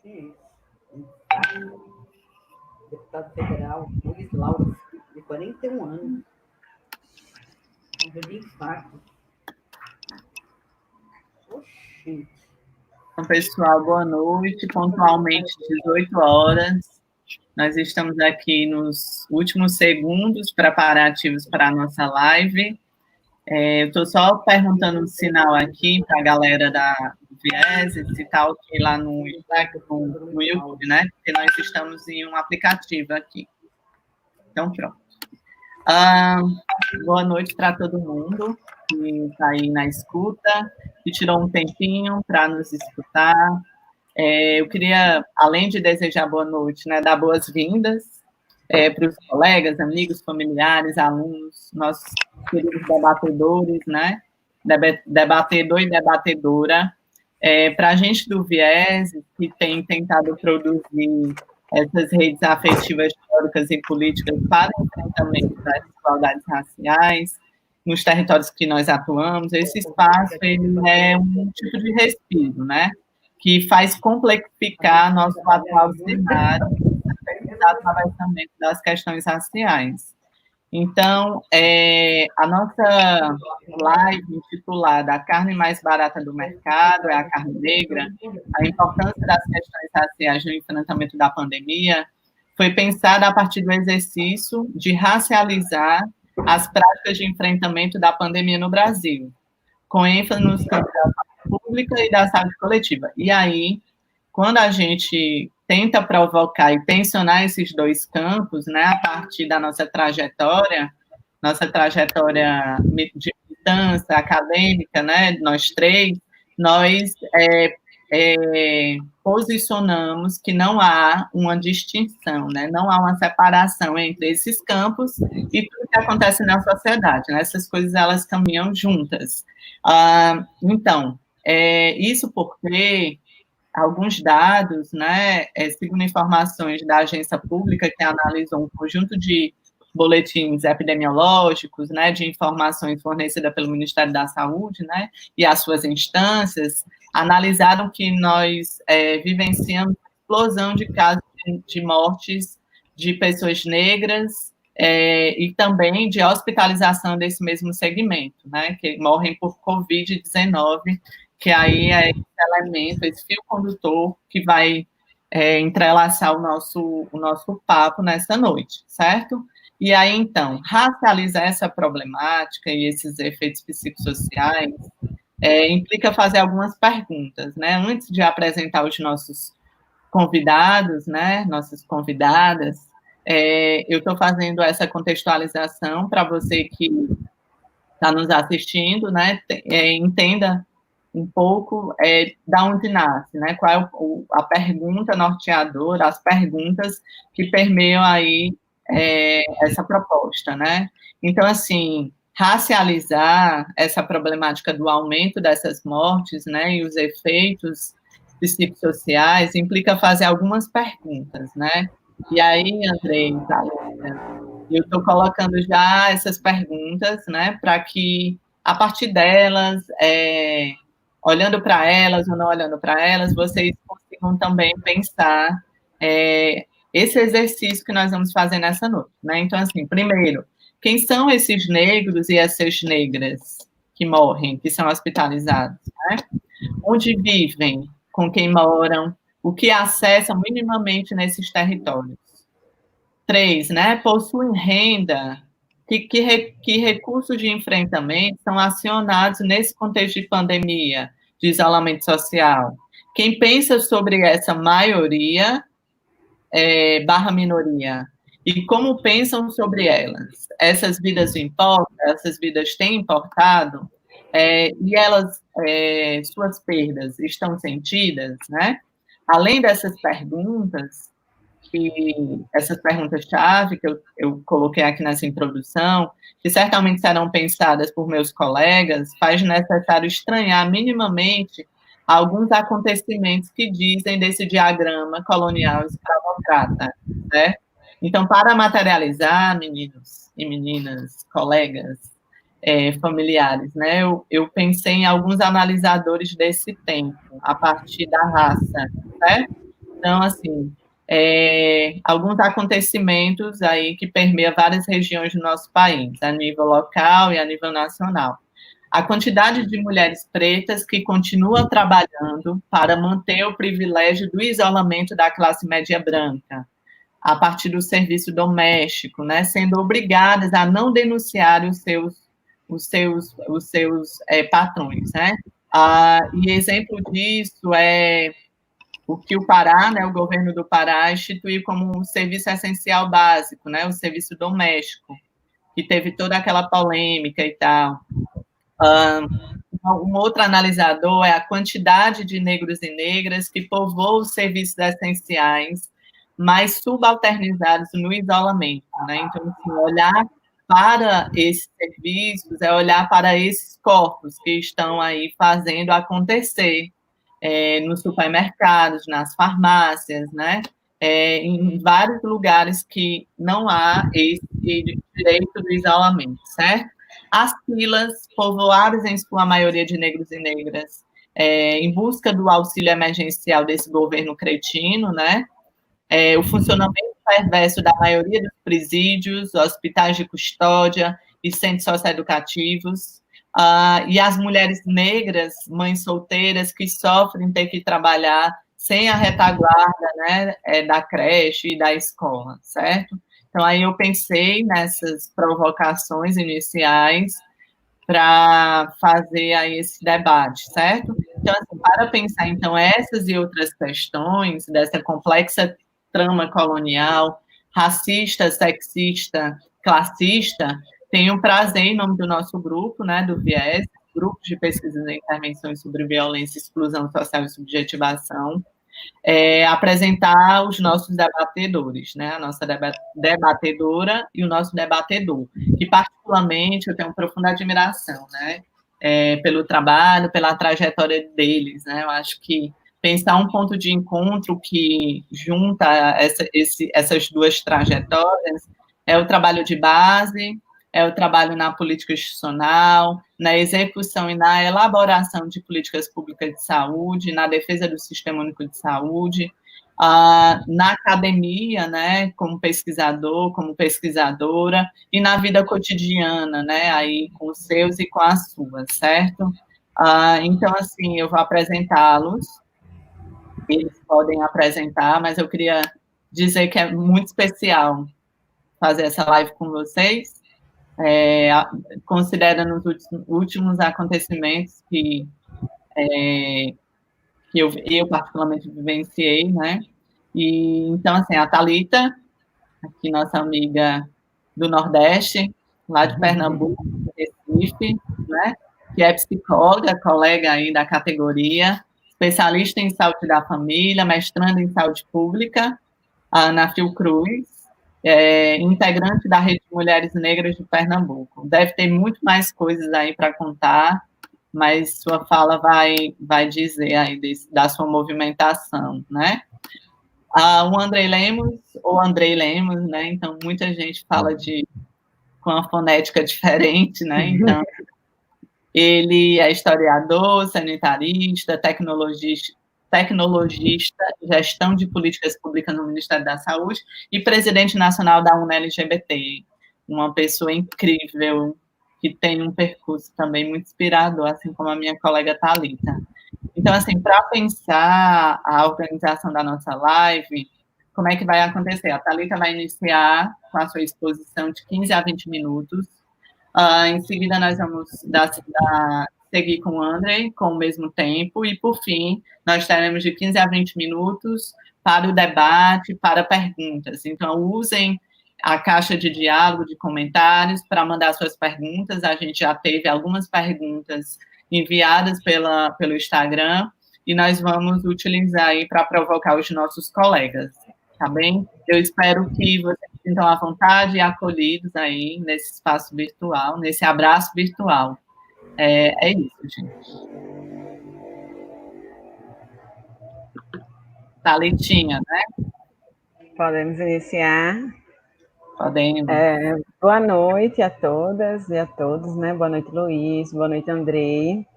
Isso. Deputado federal, Luiz Lauro, de 41 anos, morreu de infarto. Oxi. Então, pessoal, boa noite. Pontualmente, 18 horas. Nós estamos aqui nos últimos segundos preparativos para a nossa live. Eu estou só perguntando um sinal aqui para a galera da Viés, se está ok lá no YouTube, né? Porque nós estamos em um aplicativo aqui. Então, pronto. Boa noite para todo mundo que está aí na escuta, que tirou um tempinho para nos escutar. Eu queria, além de desejar boa noite, né, dar boas-vindas para os colegas, amigos, familiares, alunos, nossos queridos debatedores, né, debatedor e debatedora, para a gente do Viés, que tem tentado produzir essas redes afetivas, históricas e políticas para o enfrentamento das desigualdades raciais, nos territórios que nós atuamos, esse espaço ele é um tipo de respiro, né, que faz complexificar nosso atual cenário do atravessamento das questões raciais. Então, a nossa live intitulada A Carne Mais Barata do Mercado é a Carne Negra, a importância das questões raciais no enfrentamento da pandemia, foi pensada a partir do exercício de racializar as práticas de enfrentamento da pandemia no Brasil, com ênfase nos campos da saúde pública e da saúde coletiva. E aí, quando a gente tenta provocar e tensionar esses dois campos, né, a partir da nossa trajetória de militância acadêmica, né, nós três, nós posicionamos que não há uma distinção, né, não há uma separação entre esses campos e tudo que acontece na sociedade, né, essas coisas elas caminham juntas. Então, isso porque alguns dados, né, segundo informações da agência pública que analisou um conjunto de boletins epidemiológicos, né, de informações fornecidas pelo Ministério da Saúde, né, e as suas instâncias, analisaram que nós vivenciamos explosão de casos de mortes de pessoas negras e também de hospitalização desse mesmo segmento, né, que morrem por Covid-19, que aí é esse elemento, esse fio condutor que vai entrelaçar o nosso papo nessa noite, certo? E aí, então, racializar essa problemática e esses efeitos psicossociais implica fazer algumas perguntas, né? Antes de apresentar os nossos convidados, né, nossas convidadas, eu estou fazendo essa contextualização para você que está nos assistindo, né, entenda um pouco da onde nasce, né? Qual é a pergunta norteadora, as perguntas que permeiam aí essa proposta, né? Então, assim, racializar essa problemática do aumento dessas mortes, né, e os efeitos psicossociais implica fazer algumas perguntas, né? E aí, Andrei, eu estou colocando já essas perguntas, né, para que, a partir delas, olhando para elas ou não olhando para elas, vocês consigam também pensar esse exercício que nós vamos fazer nessa noite, né? Então, assim, primeiro, quem são esses negros e essas negras que morrem, que são hospitalizados, né? Onde vivem, com quem moram, o que acessam minimamente nesses territórios. 3, né? Possuem renda, que recursos de enfrentamento são acionados nesse contexto de pandemia, de isolamento social. Quem pensa sobre essa maioria barra minoria e como pensam sobre elas? Essas vidas importam? Essas vidas têm importado? E elas, suas perdas estão sentidas, né? Além dessas perguntas, essas perguntas-chave que eu coloquei aqui nessa introdução, que certamente serão pensadas por meus colegas, faz necessário estranhar minimamente alguns acontecimentos que dizem desse diagrama colonial escravocrata, né? Então, para materializar, meninos e meninas, colegas, familiares, né? Eu pensei em alguns analisadores desse tempo, a partir da raça, certo? Então, assim, alguns acontecimentos aí que permeiam várias regiões do nosso país, a nível local e a nível nacional. A quantidade de mulheres pretas que continuam trabalhando para manter o privilégio do isolamento da classe média branca, a partir do serviço doméstico, né, sendo obrigadas a não denunciar os seus patrões, né? E exemplo disso é o que o Pará, né, o governo do Pará, instituiu como um serviço essencial básico, né, o serviço doméstico, que teve toda aquela polêmica e tal. Um outro analisador é a quantidade de negros e negras que povoam os serviços essenciais, mais subalternizados no isolamento, né? Então, assim, olhar para esses serviços é olhar para esses corpos que estão aí fazendo acontecer nos supermercados, nas farmácias, né? Em vários lugares que não há esse direito do isolamento, certo? As filas, povoadas em sua maioria de negros e negras, em busca do auxílio emergencial desse governo cretino, né? O funcionamento perverso da maioria dos presídios, hospitais de custódia e centros socioeducativos, e as mulheres negras, mães solteiras, que sofrem ter que trabalhar sem a retaguarda, né, da creche e da escola, certo? Então, aí eu pensei nessas provocações iniciais para fazer aí esse debate, certo? Então, assim, para pensar, então, essas e outras questões dessa complexa trama colonial, racista, sexista, classista, tenho o prazer, em nome do nosso grupo, né, do VIES, Grupo de Pesquisas e Intervenções sobre Violência, Exclusão Social e Subjetivação, apresentar os nossos debatedores, né, a nossa debatedora e o nosso debatedor, que particularmente eu tenho profunda admiração, né, pelo trabalho, pela trajetória deles, né, eu acho que pensar um ponto de encontro que junta essas duas trajetórias é o trabalho de base, é o trabalho na política institucional, na execução e na elaboração de políticas públicas de saúde, na defesa do Sistema Único de Saúde, na academia, né, como pesquisador, como pesquisadora, e na vida cotidiana, né, aí com os seus e com as suas, certo? Então, assim, eu vou apresentá-los, eles podem apresentar, mas eu queria dizer que é muito especial fazer essa live com vocês, considerando os últimos acontecimentos que eu particularmente vivenciei, né? E então, assim, a Thalita, aqui nossa amiga do Nordeste, lá de Pernambuco, Recife, né? Que é psicóloga, colega aí da categoria, especialista em saúde da família, mestrando em saúde pública, na Fiocruz, integrante da Rede de Mulheres Negras de Pernambuco. Deve ter muito mais coisas aí para contar, mas sua fala vai dizer aí da sua movimentação, né? O Andrei Lemos, ou Andrei Lemos, né? Então, muita gente fala com a fonética diferente, né? Então, ele é historiador, sanitarista, tecnologista, gestão de políticas públicas no Ministério da Saúde e presidente nacional da UNE-LGBT, uma pessoa incrível, que tem um percurso também muito inspirador, assim como a minha colega Thalita. Então, assim, para pensar a organização da nossa live, como é que vai acontecer? A Thalita vai iniciar com a sua exposição de 15 a 20 minutos, em seguida, nós vamos seguir com o André, com o mesmo tempo, e, por fim, nós teremos de 15 a 20 minutos para o debate, para perguntas. Então, usem a caixa de diálogo, de comentários, para mandar suas perguntas. A gente já teve algumas perguntas enviadas pelo Instagram, e nós vamos utilizar aí para provocar os nossos colegas, tá bem? Eu espero que vocês sintam à vontade e acolhidos aí nesse espaço virtual, nesse abraço virtual. É isso, gente. Thalitinha, né? Podemos iniciar. Podemos. Boa noite a todas e a todos, né? Boa noite, Luiz. Boa noite, Andrei.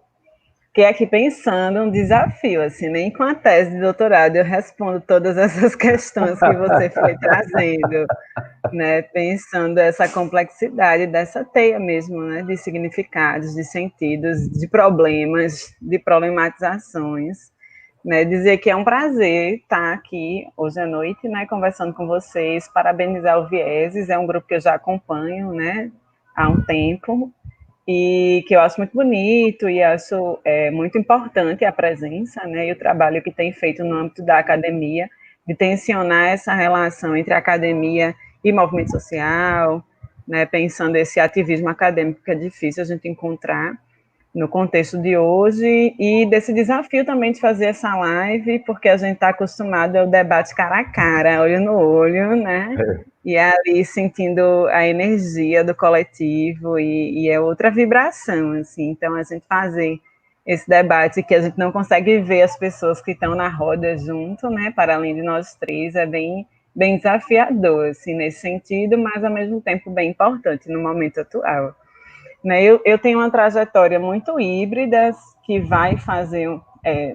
fiquei aqui pensando um desafio, assim, nem com a tese de doutorado eu respondo todas essas questões que você foi trazendo, né, pensando essa complexidade dessa teia mesmo, né, de significados, de sentidos, de problemas, de problematizações, né, dizer que é um prazer estar aqui hoje à noite, né, conversando com vocês, parabenizar o Vieses, é um grupo que eu já acompanho, né, há um tempo, e que eu acho muito bonito e acho muito importante a presença, né, e o trabalho que tem feito no âmbito da academia, de tensionar essa relação entre academia e movimento social, né, pensando esse ativismo acadêmico que é difícil a gente encontrar no contexto de hoje, e desse desafio também de fazer essa live, porque a gente está acostumado ao debate cara a cara, olho no olho, né? E ali sentindo a energia do coletivo, e é outra vibração, assim. Então, a gente fazer esse debate que a gente não consegue ver as pessoas que estão na roda junto, né? Para além de nós três, é bem desafiador, assim, nesse sentido, mas ao mesmo tempo bem importante no momento atual. Né, eu tenho uma trajetória muito híbrida, que vai fazer,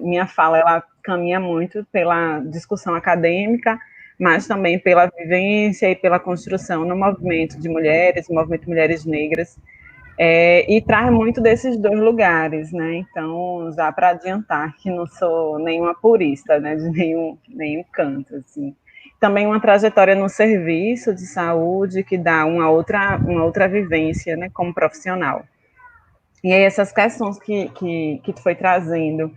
minha fala, ela caminha muito pela discussão acadêmica, mas também pela vivência e pela construção no movimento de mulheres, movimento de mulheres negras, e traz muito desses dois lugares, né, então, já para adiantar que não sou nenhuma purista, né, de nenhum canto, assim. Também uma trajetória no serviço de saúde que dá uma outra vivência, né, como profissional. E aí essas questões que tu foi trazendo,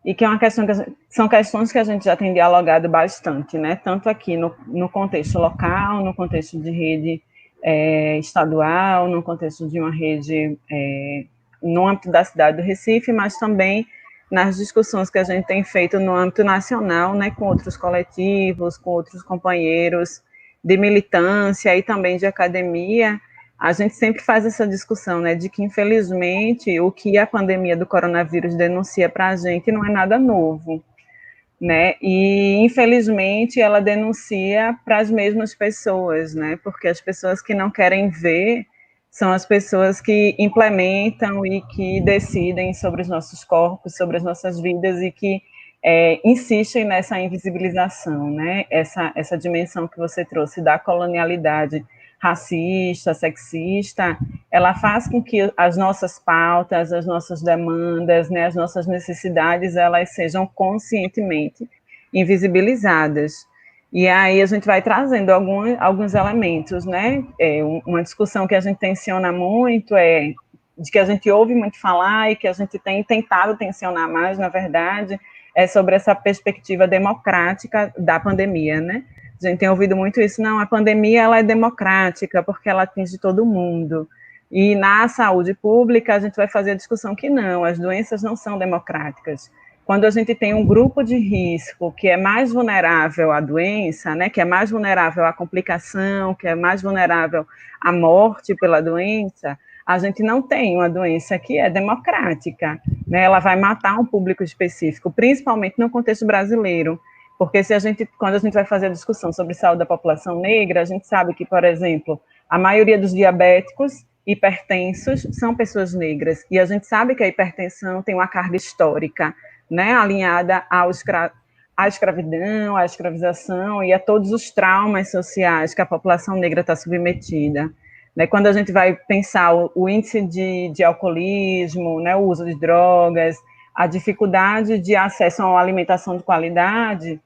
e que é uma questão são questões que a gente já tem dialogado bastante, né, tanto aqui no contexto local, no contexto de rede estadual, no contexto de uma rede no âmbito da cidade do Recife, mas também nas discussões que a gente tem feito no âmbito nacional, né, com outros coletivos, com outros companheiros de militância e também de academia, a gente sempre faz essa discussão, né, de que, infelizmente, o que a pandemia do coronavírus denuncia para a gente não é nada novo, né, e, infelizmente, ela denuncia para as mesmas pessoas, né, porque as pessoas que não querem ver são as pessoas que implementam e que decidem sobre os nossos corpos, sobre as nossas vidas, e que insistem nessa invisibilização, né? Essa dimensão que você trouxe da colonialidade racista, sexista, ela faz com que as nossas pautas, as nossas demandas, né, as nossas necessidades, elas sejam conscientemente invisibilizadas. E aí a gente vai trazendo alguns elementos, né? Uma discussão que a gente tensiona muito de que a gente ouve muito falar e que a gente tem tentado tensionar mais, na verdade, é sobre essa perspectiva democrática da pandemia, né? A gente tem ouvido muito isso, não, a pandemia ela é democrática porque ela atinge todo mundo. E na saúde pública a gente vai fazer a discussão que não, as doenças não são democráticas. Quando a gente tem um grupo de risco que é mais vulnerável à doença, né, que é mais vulnerável à complicação, que é mais vulnerável à morte pela doença, a gente não tem uma doença que é democrática, né, ela vai matar um público específico, principalmente no contexto brasileiro, porque quando a gente vai fazer a discussão sobre saúde da população negra, a gente sabe que, por exemplo, a maioria dos diabéticos hipertensos são pessoas negras, e a gente sabe que a hipertensão tem uma carga histórica, né, alinhada à escravidão, à escravização e a todos os traumas sociais que a população negra está submetida. Né, quando a gente vai pensar o índice de alcoolismo, né, o uso de drogas, a dificuldade de acesso a uma alimentação de qualidade,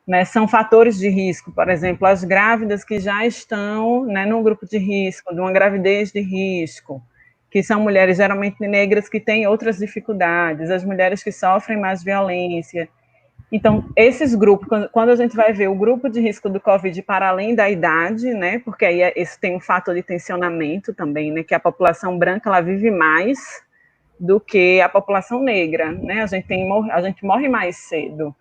né, são fatores de risco. Por exemplo, as grávidas que já estão, né, no grupo de risco, de uma gravidez de risco, que são mulheres geralmente negras que têm outras dificuldades, as mulheres que sofrem mais violência. Então, esses grupos, quando a gente vai ver o grupo de risco do Covid para além da idade, né, porque aí esse tem um fator de tensionamento também, né, que a população branca ela vive mais do que a população negra, né, a gente morre mais cedo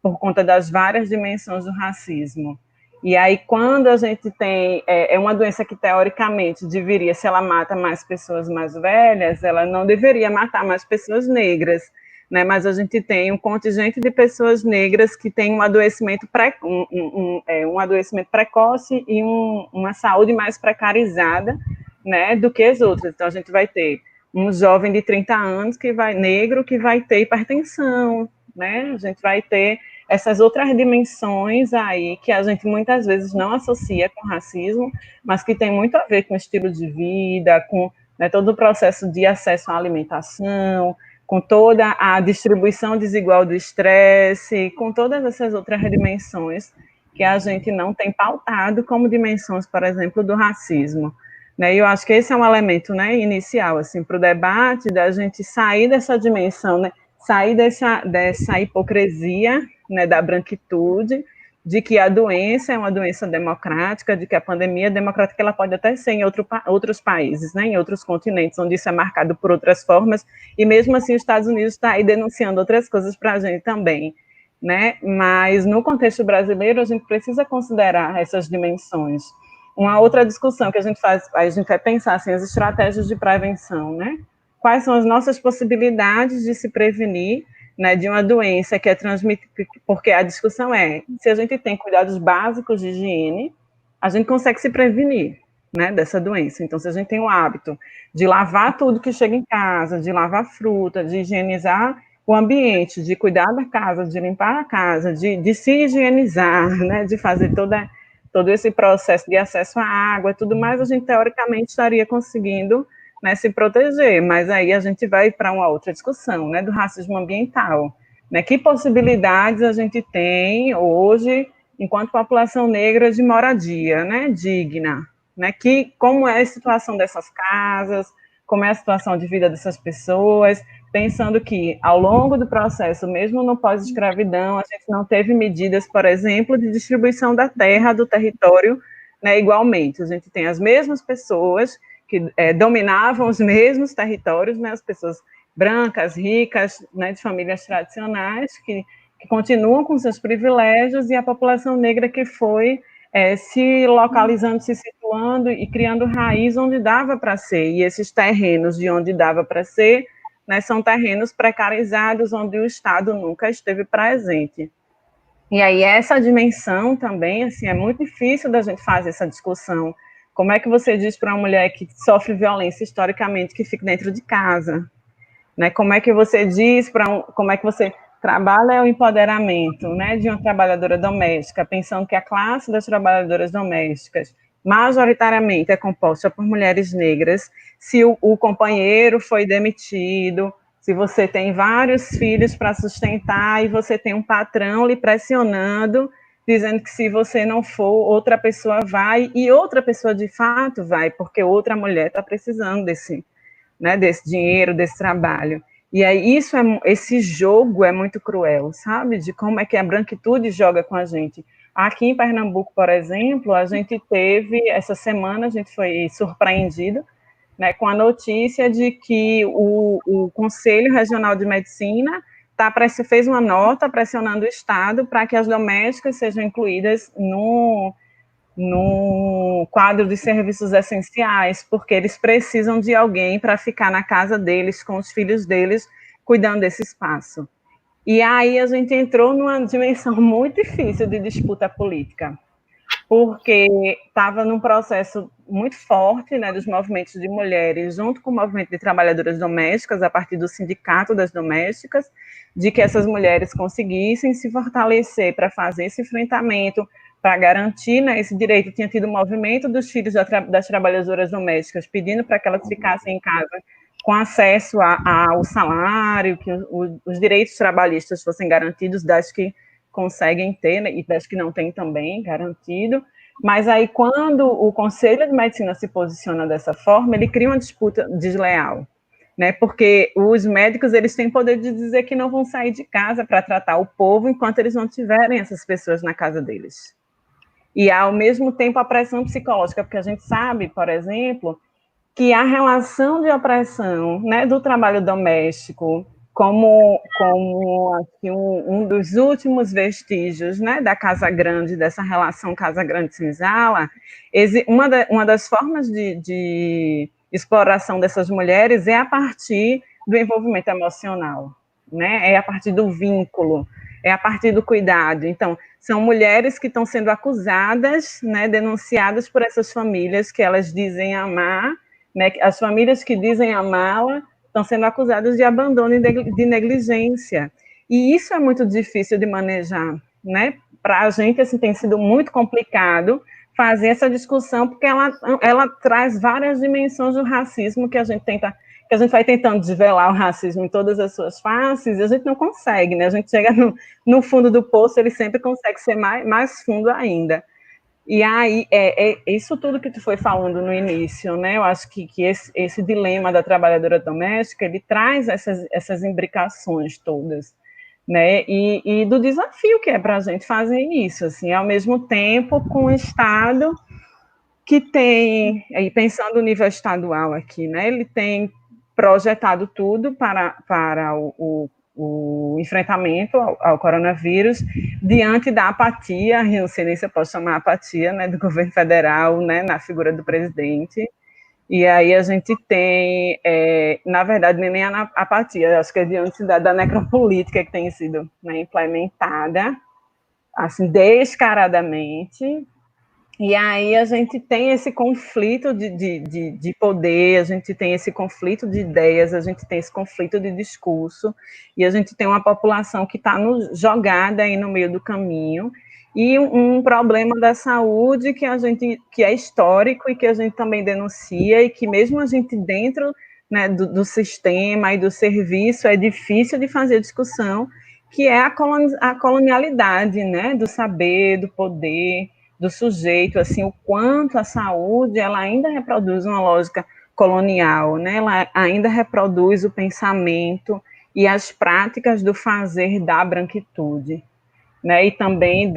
por conta das várias dimensões do racismo. E aí, quando a gente tem uma doença que, teoricamente, deveria, se ela mata mais pessoas mais velhas, ela não deveria matar mais pessoas negras, né? Mas a gente tem um contingente de pessoas negras que tem um adoecimento, um adoecimento precoce e uma saúde mais precarizada, né, do que as outras. Então, a gente vai ter um jovem de 30 anos negro que vai ter hipertensão, né? A gente vai ter essas outras dimensões aí que a gente muitas vezes não associa com racismo, mas que tem muito a ver com estilo de vida, com, né, todo o processo de acesso à alimentação, com toda a distribuição desigual do estresse, com todas essas outras dimensões que a gente não tem pautado como dimensões, por exemplo, do racismo. Né, e eu acho que esse é um elemento, né, inicial assim, para o debate, da gente sair dessa dimensão, né, sair dessa hipocrisia, né, da branquitude, de que a doença é uma doença democrática, de que a pandemia democrática ela pode até ser em outros países, né, em outros continentes, onde isso é marcado por outras formas, e mesmo assim os Estados Unidos está aí denunciando outras coisas para a gente também. Né, mas no contexto brasileiro a gente precisa considerar essas dimensões. Uma outra discussão que a gente vai pensar assim, as estratégias de prevenção, né? Quais são as nossas possibilidades de se prevenir, né, de uma doença que é transmitida, porque a discussão é, se a gente tem cuidados básicos de higiene, a gente consegue se prevenir, né, dessa doença. Então, se a gente tem o hábito de lavar tudo que chega em casa, de lavar fruta, de higienizar o ambiente, de cuidar da casa, de limpar a casa, de se higienizar, né, de fazer todo esse processo de acesso à água e tudo mais, a gente teoricamente estaria conseguindo, né, se proteger, mas aí a gente vai para uma outra discussão, né, do racismo ambiental, né, que possibilidades a gente tem hoje, enquanto população negra, de moradia, né, digna, né, como é a situação dessas casas, como é a situação de vida dessas pessoas, pensando que, ao longo do processo, mesmo no pós-escravidão, a gente não teve medidas, por exemplo, de distribuição da terra, do território, né, igualmente. A gente tem as mesmas pessoas que dominavam os mesmos territórios, né, as pessoas brancas, ricas, né, de famílias tradicionais, que continuam com seus privilégios, e a população negra que foi se localizando, se situando e criando raiz onde dava para ser. E esses terrenos de onde dava para ser, né, são terrenos precarizados, onde o Estado nunca esteve presente. E aí essa dimensão também, assim, é muito difícil da gente fazer essa discussão. Como é que você diz para uma mulher que sofre violência historicamente que fique dentro de casa? Né? Como é que você diz como é que você trabalha o empoderamento, né, de uma trabalhadora doméstica, pensando que a classe das trabalhadoras domésticas majoritariamente é composta por mulheres negras, se o companheiro foi demitido, se você tem vários filhos para sustentar e você tem um patrão lhe pressionando, dizendo que se você não for, outra pessoa vai, e outra pessoa de fato vai, porque outra mulher está precisando desse dinheiro, desse trabalho. E aí esse jogo é muito cruel, sabe? De como é que a branquitude joga com a gente. Aqui em Pernambuco, por exemplo, a gente teve, essa semana, a gente foi surpreendido, né, com a notícia de que o Conselho Regional de Medicina fez uma nota pressionando o Estado para que as domésticas sejam incluídas no quadro de serviços essenciais, porque eles precisam de alguém para ficar na casa deles, com os filhos deles, cuidando desse espaço. E aí a gente entrou numa dimensão muito difícil de disputa política, porque estava num processo muito forte, né, dos movimentos de mulheres, junto com o movimento de trabalhadoras domésticas, a partir do Sindicato das Domésticas, de que essas mulheres conseguissem se fortalecer para fazer esse enfrentamento, para garantir, né, esse direito. Tinha tido o movimento dos filhos das trabalhadoras domésticas, pedindo para que elas ficassem em casa com acesso ao salário, que os direitos trabalhistas fossem garantidos, das que conseguem ter, né, e das que não têm também garantido. Mas aí, quando o Conselho de Medicina se posiciona dessa forma, ele cria uma disputa desleal, né, porque os médicos, eles têm poder de dizer que não vão sair de casa para tratar o povo enquanto eles não tiverem essas pessoas na casa deles. E, ao mesmo tempo, a pressão psicológica, porque a gente sabe, por exemplo, que a relação de opressão, né, do trabalho doméstico, como assim, um dos últimos vestígios, né, da Casa Grande, dessa relação Casa Grande-Senzala, uma das formas de exploração dessas mulheres é a partir do envolvimento emocional, né, é a partir do vínculo, é a partir do cuidado. Então, são mulheres que estão sendo acusadas, né, denunciadas por essas famílias que elas dizem amar, né? As famílias que dizem amá-la estão sendo acusadas de abandono e de negligência. E isso é muito difícil de manejar, né? Para a gente, assim, tem sido muito complicado fazer essa discussão, porque ela traz várias dimensões do racismo que a gente vai tentando desvelar o racismo em todas as suas faces, e a gente não consegue, né? A gente chega no fundo do poço, ele sempre consegue ser mais fundo ainda. E aí, isso tudo que tu foi falando no início, né? Eu acho que esse dilema da trabalhadora doméstica, ele traz essas imbricações todas, né? E do desafio que é para a gente fazer isso, assim, ao mesmo tempo com o Estado que tem, aí pensando no nível estadual aqui, né? Ele tem projetado tudo para o enfrentamento ao coronavírus, diante da apatia, não sei nem se eu posso chamar apatia, né, do governo federal, né, na figura do presidente. E aí a gente tem, na verdade, nem a apatia, acho que é diante da necropolítica que tem sido, né, implementada, assim, descaradamente. E aí a gente tem esse conflito de poder, a gente tem esse conflito de ideias, a gente tem esse conflito de discurso, e a gente tem uma população que está jogada aí no meio do caminho, e um problema da saúde que é histórico e que a gente também denuncia, e que mesmo a gente dentro, né, do sistema e do serviço, é difícil de fazer discussão, que é a colonialidade, né, do saber, do poder, do sujeito, assim, o quanto a saúde, ela ainda reproduz uma lógica colonial, né? Ela ainda reproduz o pensamento e as práticas do fazer da branquitude, né? E também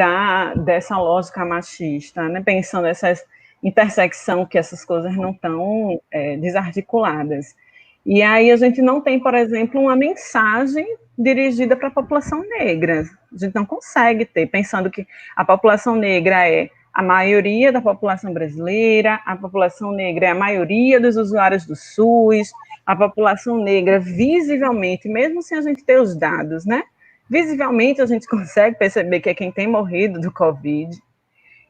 dessa lógica machista, né? Pensando essa intersecção que essas coisas não estão desarticuladas. E aí a gente não tem, por exemplo, uma mensagem dirigida para a população negra. A gente não consegue ter, pensando que a população negra é a maioria da população brasileira, a população negra é a maioria dos usuários do SUS, a população negra visivelmente, mesmo sem a gente ter os dados, né? Visivelmente a gente consegue perceber que é quem tem morrido do Covid,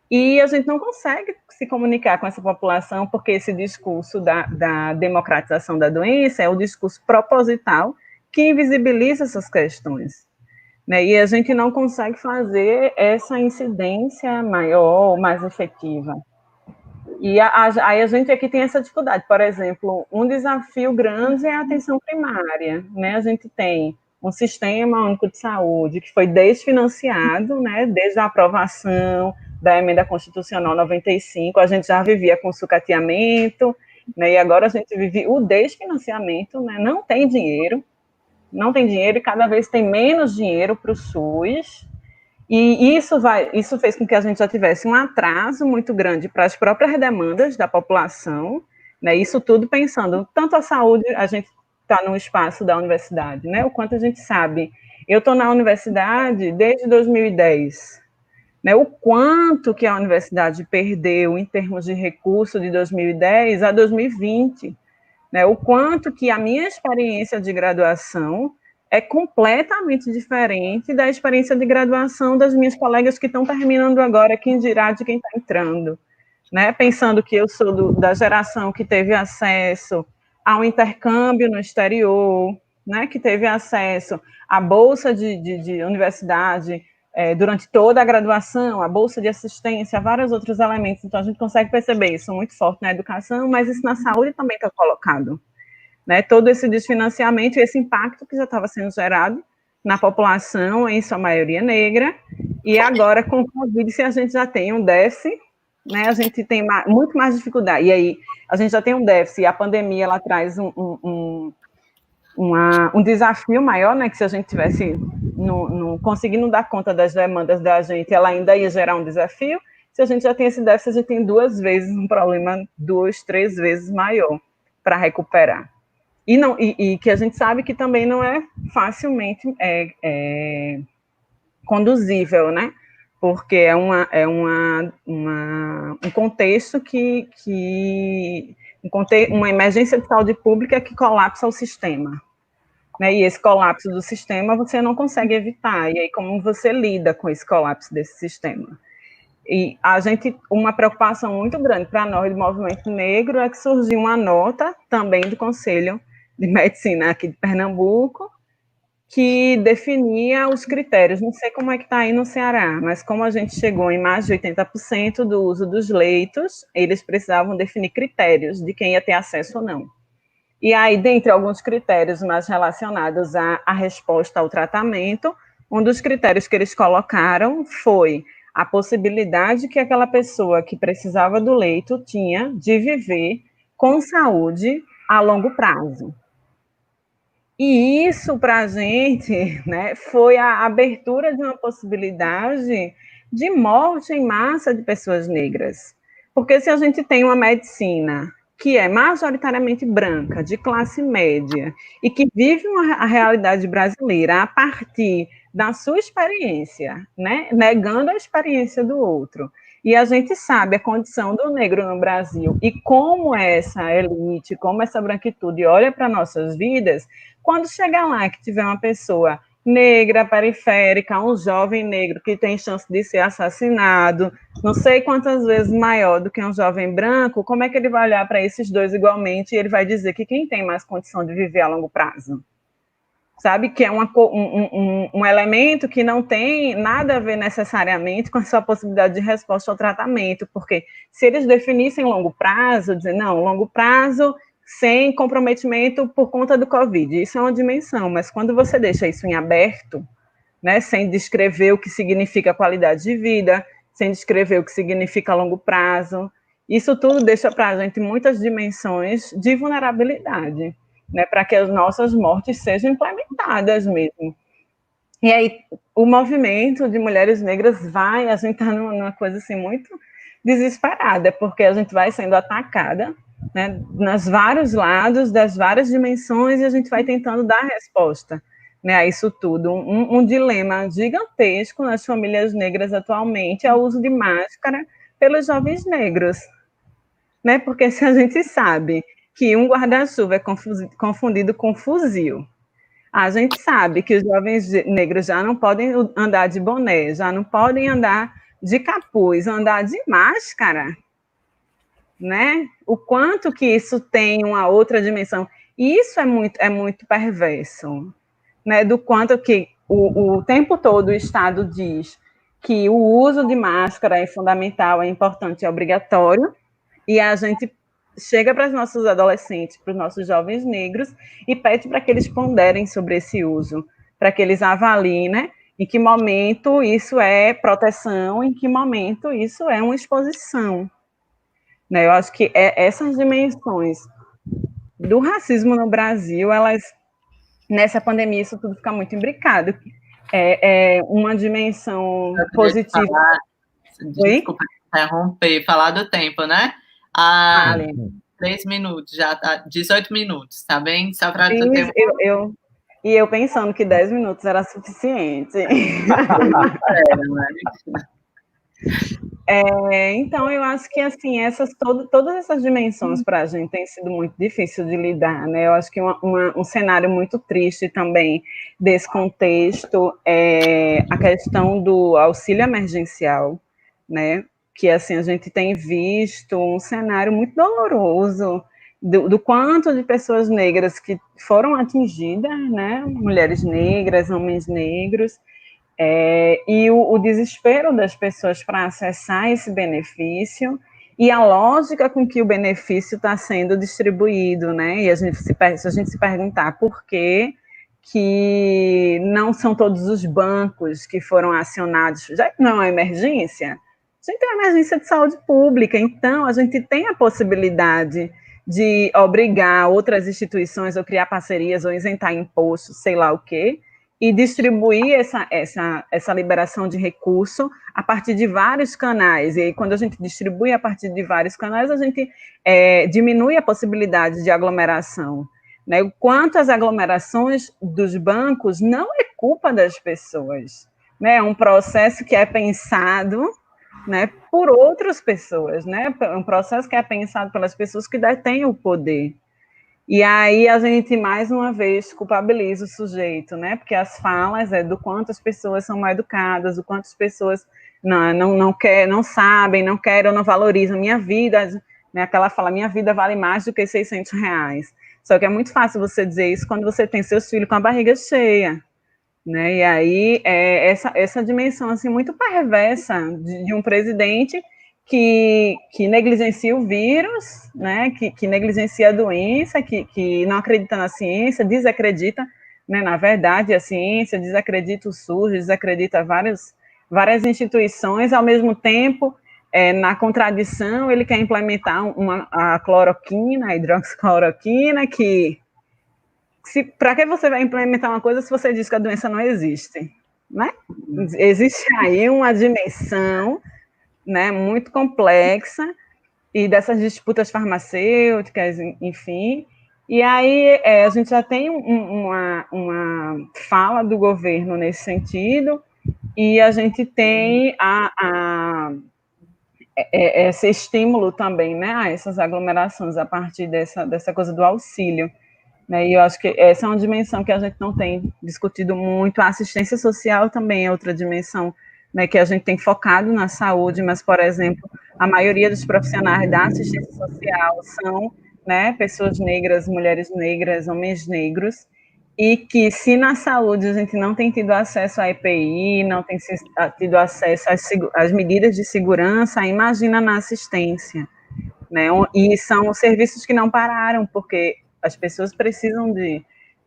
e a gente não consegue se comunicar com essa população, porque esse discurso da democratização da doença é o discurso proposital que invisibiliza essas questões, né? E a gente não consegue fazer essa incidência maior, mais efetiva. E aí a gente aqui tem essa dificuldade. Por exemplo, um desafio grande é a atenção primária, né? A gente tem um sistema único de saúde que foi desfinanciado, né? Desde a aprovação da emenda constitucional 95, a gente já vivia com sucateamento, né? E agora a gente vive o desfinanciamento, né? Não tem dinheiro e cada vez tem menos dinheiro para o SUS. E isso fez com que a gente já tivesse um atraso muito grande para as próprias demandas da população, né? Isso tudo pensando tanto a saúde, a gente está no espaço da universidade, né? O quanto a gente sabe. Eu estou na universidade desde 2010, né? O quanto que a universidade perdeu em termos de recurso de 2010 a 2020, né? O quanto que a minha experiência de graduação é completamente diferente da experiência de graduação das minhas colegas que estão terminando agora, quem dirá de quem está entrando, né? Pensando que eu sou da geração que teve acesso ao intercâmbio no exterior, né? Que teve acesso à bolsa de universidade durante toda a graduação, a bolsa de assistência, vários outros elementos. Então, a gente consegue perceber isso muito forte na educação, mas isso na saúde também está colocado, né? Todo esse desfinanciamento e esse impacto que já estava sendo gerado na população, em sua maioria negra, e agora com o Covid, se a gente já tem um déficit, né, a gente tem muito mais dificuldade, e aí a gente já tem um déficit, e a pandemia ela traz um desafio maior, né, que se a gente tivesse conseguindo dar conta das demandas da gente, ela ainda ia gerar um desafio. Se a gente já tem esse déficit, a gente tem 2 vezes um problema, 2, 3 vezes maior para recuperar. E que a gente sabe que também não é facilmente conduzível, né? Porque é um contexto uma emergência de saúde pública que colapsa o sistema, né? E esse colapso do sistema você não consegue evitar. E aí como você lida com esse colapso desse sistema? E uma preocupação muito grande para nós do movimento negro é que surgiu uma nota também do Conselho de Medicina aqui de Pernambuco, que definia os critérios. Não sei como é que está aí no Ceará, mas como a gente chegou em mais de 80% do uso dos leitos, eles precisavam definir critérios de quem ia ter acesso ou não. E aí, dentre alguns critérios mais relacionados à resposta ao tratamento, um dos critérios que eles colocaram foi a possibilidade que aquela pessoa que precisava do leito tinha de viver com saúde a longo prazo. E isso, para a gente, né, foi a abertura de uma possibilidade de morte em massa de pessoas negras. Porque se a gente tem uma medicina que é majoritariamente branca, de classe média, e que vive a realidade brasileira a partir da sua experiência, né, negando a experiência do outro, e a gente sabe a condição do negro no Brasil e como essa elite, como essa branquitude olha para nossas vidas, quando chegar lá que tiver uma pessoa negra, periférica, um jovem negro que tem chance de ser assassinado, não sei quantas vezes maior do que um jovem branco, como é que ele vai olhar para esses dois igualmente e ele vai dizer que quem tem mais condição de viver a longo prazo? Sabe, que é um elemento que não tem nada a ver necessariamente com a sua possibilidade de resposta ao tratamento, porque se eles definissem longo prazo, dizer, não, longo prazo sem comprometimento por conta do Covid, isso é uma dimensão, mas quando você deixa isso em aberto, né, sem descrever o que significa qualidade de vida, sem descrever o que significa longo prazo, isso tudo deixa para a gente muitas dimensões de vulnerabilidade, né, para que as nossas mortes sejam implementadas mesmo. E aí, o movimento de mulheres negras a gente está numa coisa assim muito desesperada, porque a gente vai sendo atacada, né, nos vários lados, das várias dimensões, e a gente vai tentando dar resposta, né, a isso tudo. Um dilema gigantesco nas famílias negras atualmente é o uso de máscara pelos jovens negros, né, porque se a gente sabe que um guarda-chuva é confundido com fuzil, a gente sabe que os jovens negros já não podem andar de boné, já não podem andar de capuz, andar de máscara, né? O quanto que isso tem uma outra dimensão. E isso é muito perverso, né? Do quanto que o tempo todo o Estado diz que o uso de máscara é fundamental, é importante, é obrigatório, e a gente chega para os nossos adolescentes, para os nossos jovens negros, e pede para que eles ponderem sobre esse uso, para que eles avaliem, né? Em que momento isso é proteção, em que momento isso é uma exposição. Né? Eu acho que essas dimensões do racismo no Brasil, nessa pandemia, isso tudo fica muito imbricado. É uma dimensão positiva. Desculpa interromper, falar do tempo, né? 3 minutos, já tá 18 minutos, tá bem? Só para tu ter eu pensando que 10 minutos era suficiente. Então, eu acho que assim, todas essas dimensões para a gente tem sido muito difícil de lidar, né? Eu acho que um cenário muito triste também desse contexto é a questão do auxílio emergencial, né? Que assim a gente tem visto um cenário muito doloroso do quanto de pessoas negras que foram atingidas, né? Mulheres negras, homens negros. E o desespero das pessoas para acessar esse benefício e a lógica com que o benefício está sendo distribuído, né? E se a gente se perguntar por que não são todos os bancos que foram acionados, já que não é uma emergência, a gente tem uma emergência de saúde pública, então a gente tem a possibilidade de obrigar outras instituições ou criar parcerias ou isentar impostos, sei lá o quê, e distribuir essa liberação de recurso a partir de vários canais. E aí, quando a gente distribui a partir de vários canais, a gente diminui a possibilidade de aglomeração. Né? O quanto as aglomerações dos bancos não é culpa das pessoas. Né? É um processo que é pensado, né, por outras pessoas, né? Um processo que é pensado pelas pessoas que detêm o poder. E aí a gente, mais uma vez, culpabiliza o sujeito, né? Porque as falas é do quanto as pessoas são mal educadas, do quanto as pessoas não sabem, não querem ou não valorizam minha vida, né? Aquela fala, minha vida vale mais do que R$ 600. Só que é muito fácil você dizer isso quando você tem seus filhos com a barriga cheia, né? E aí essa dimensão assim muito perversa de um presidente que negligencia o vírus, né? Que negligencia a doença, que não acredita na ciência, desacredita, né? Na verdade, a ciência, desacredita o SUS, desacredita várias instituições, ao mesmo tempo, na contradição, ele quer implementar a cloroquina, a hidroxicloroquina, que para que você vai implementar uma coisa se você diz que a doença não existe, né? Existe aí uma dimensão, né, muito complexa e dessas disputas farmacêuticas, enfim. E aí a gente já tem uma fala do governo nesse sentido e a gente tem esse estímulo também, né, a essas aglomerações a partir dessa coisa do auxílio. Né, e eu acho que essa é uma dimensão que a gente não tem discutido muito. A assistência social também é outra dimensão, né, que a gente tem focado na saúde, mas, por exemplo, a maioria dos profissionais da assistência social são, né, pessoas negras, mulheres negras, homens negros, e que se na saúde a gente não tem tido acesso à EPI, não tem tido acesso às medidas de segurança, imagina na assistência, né? E são serviços que não pararam, porque as pessoas precisam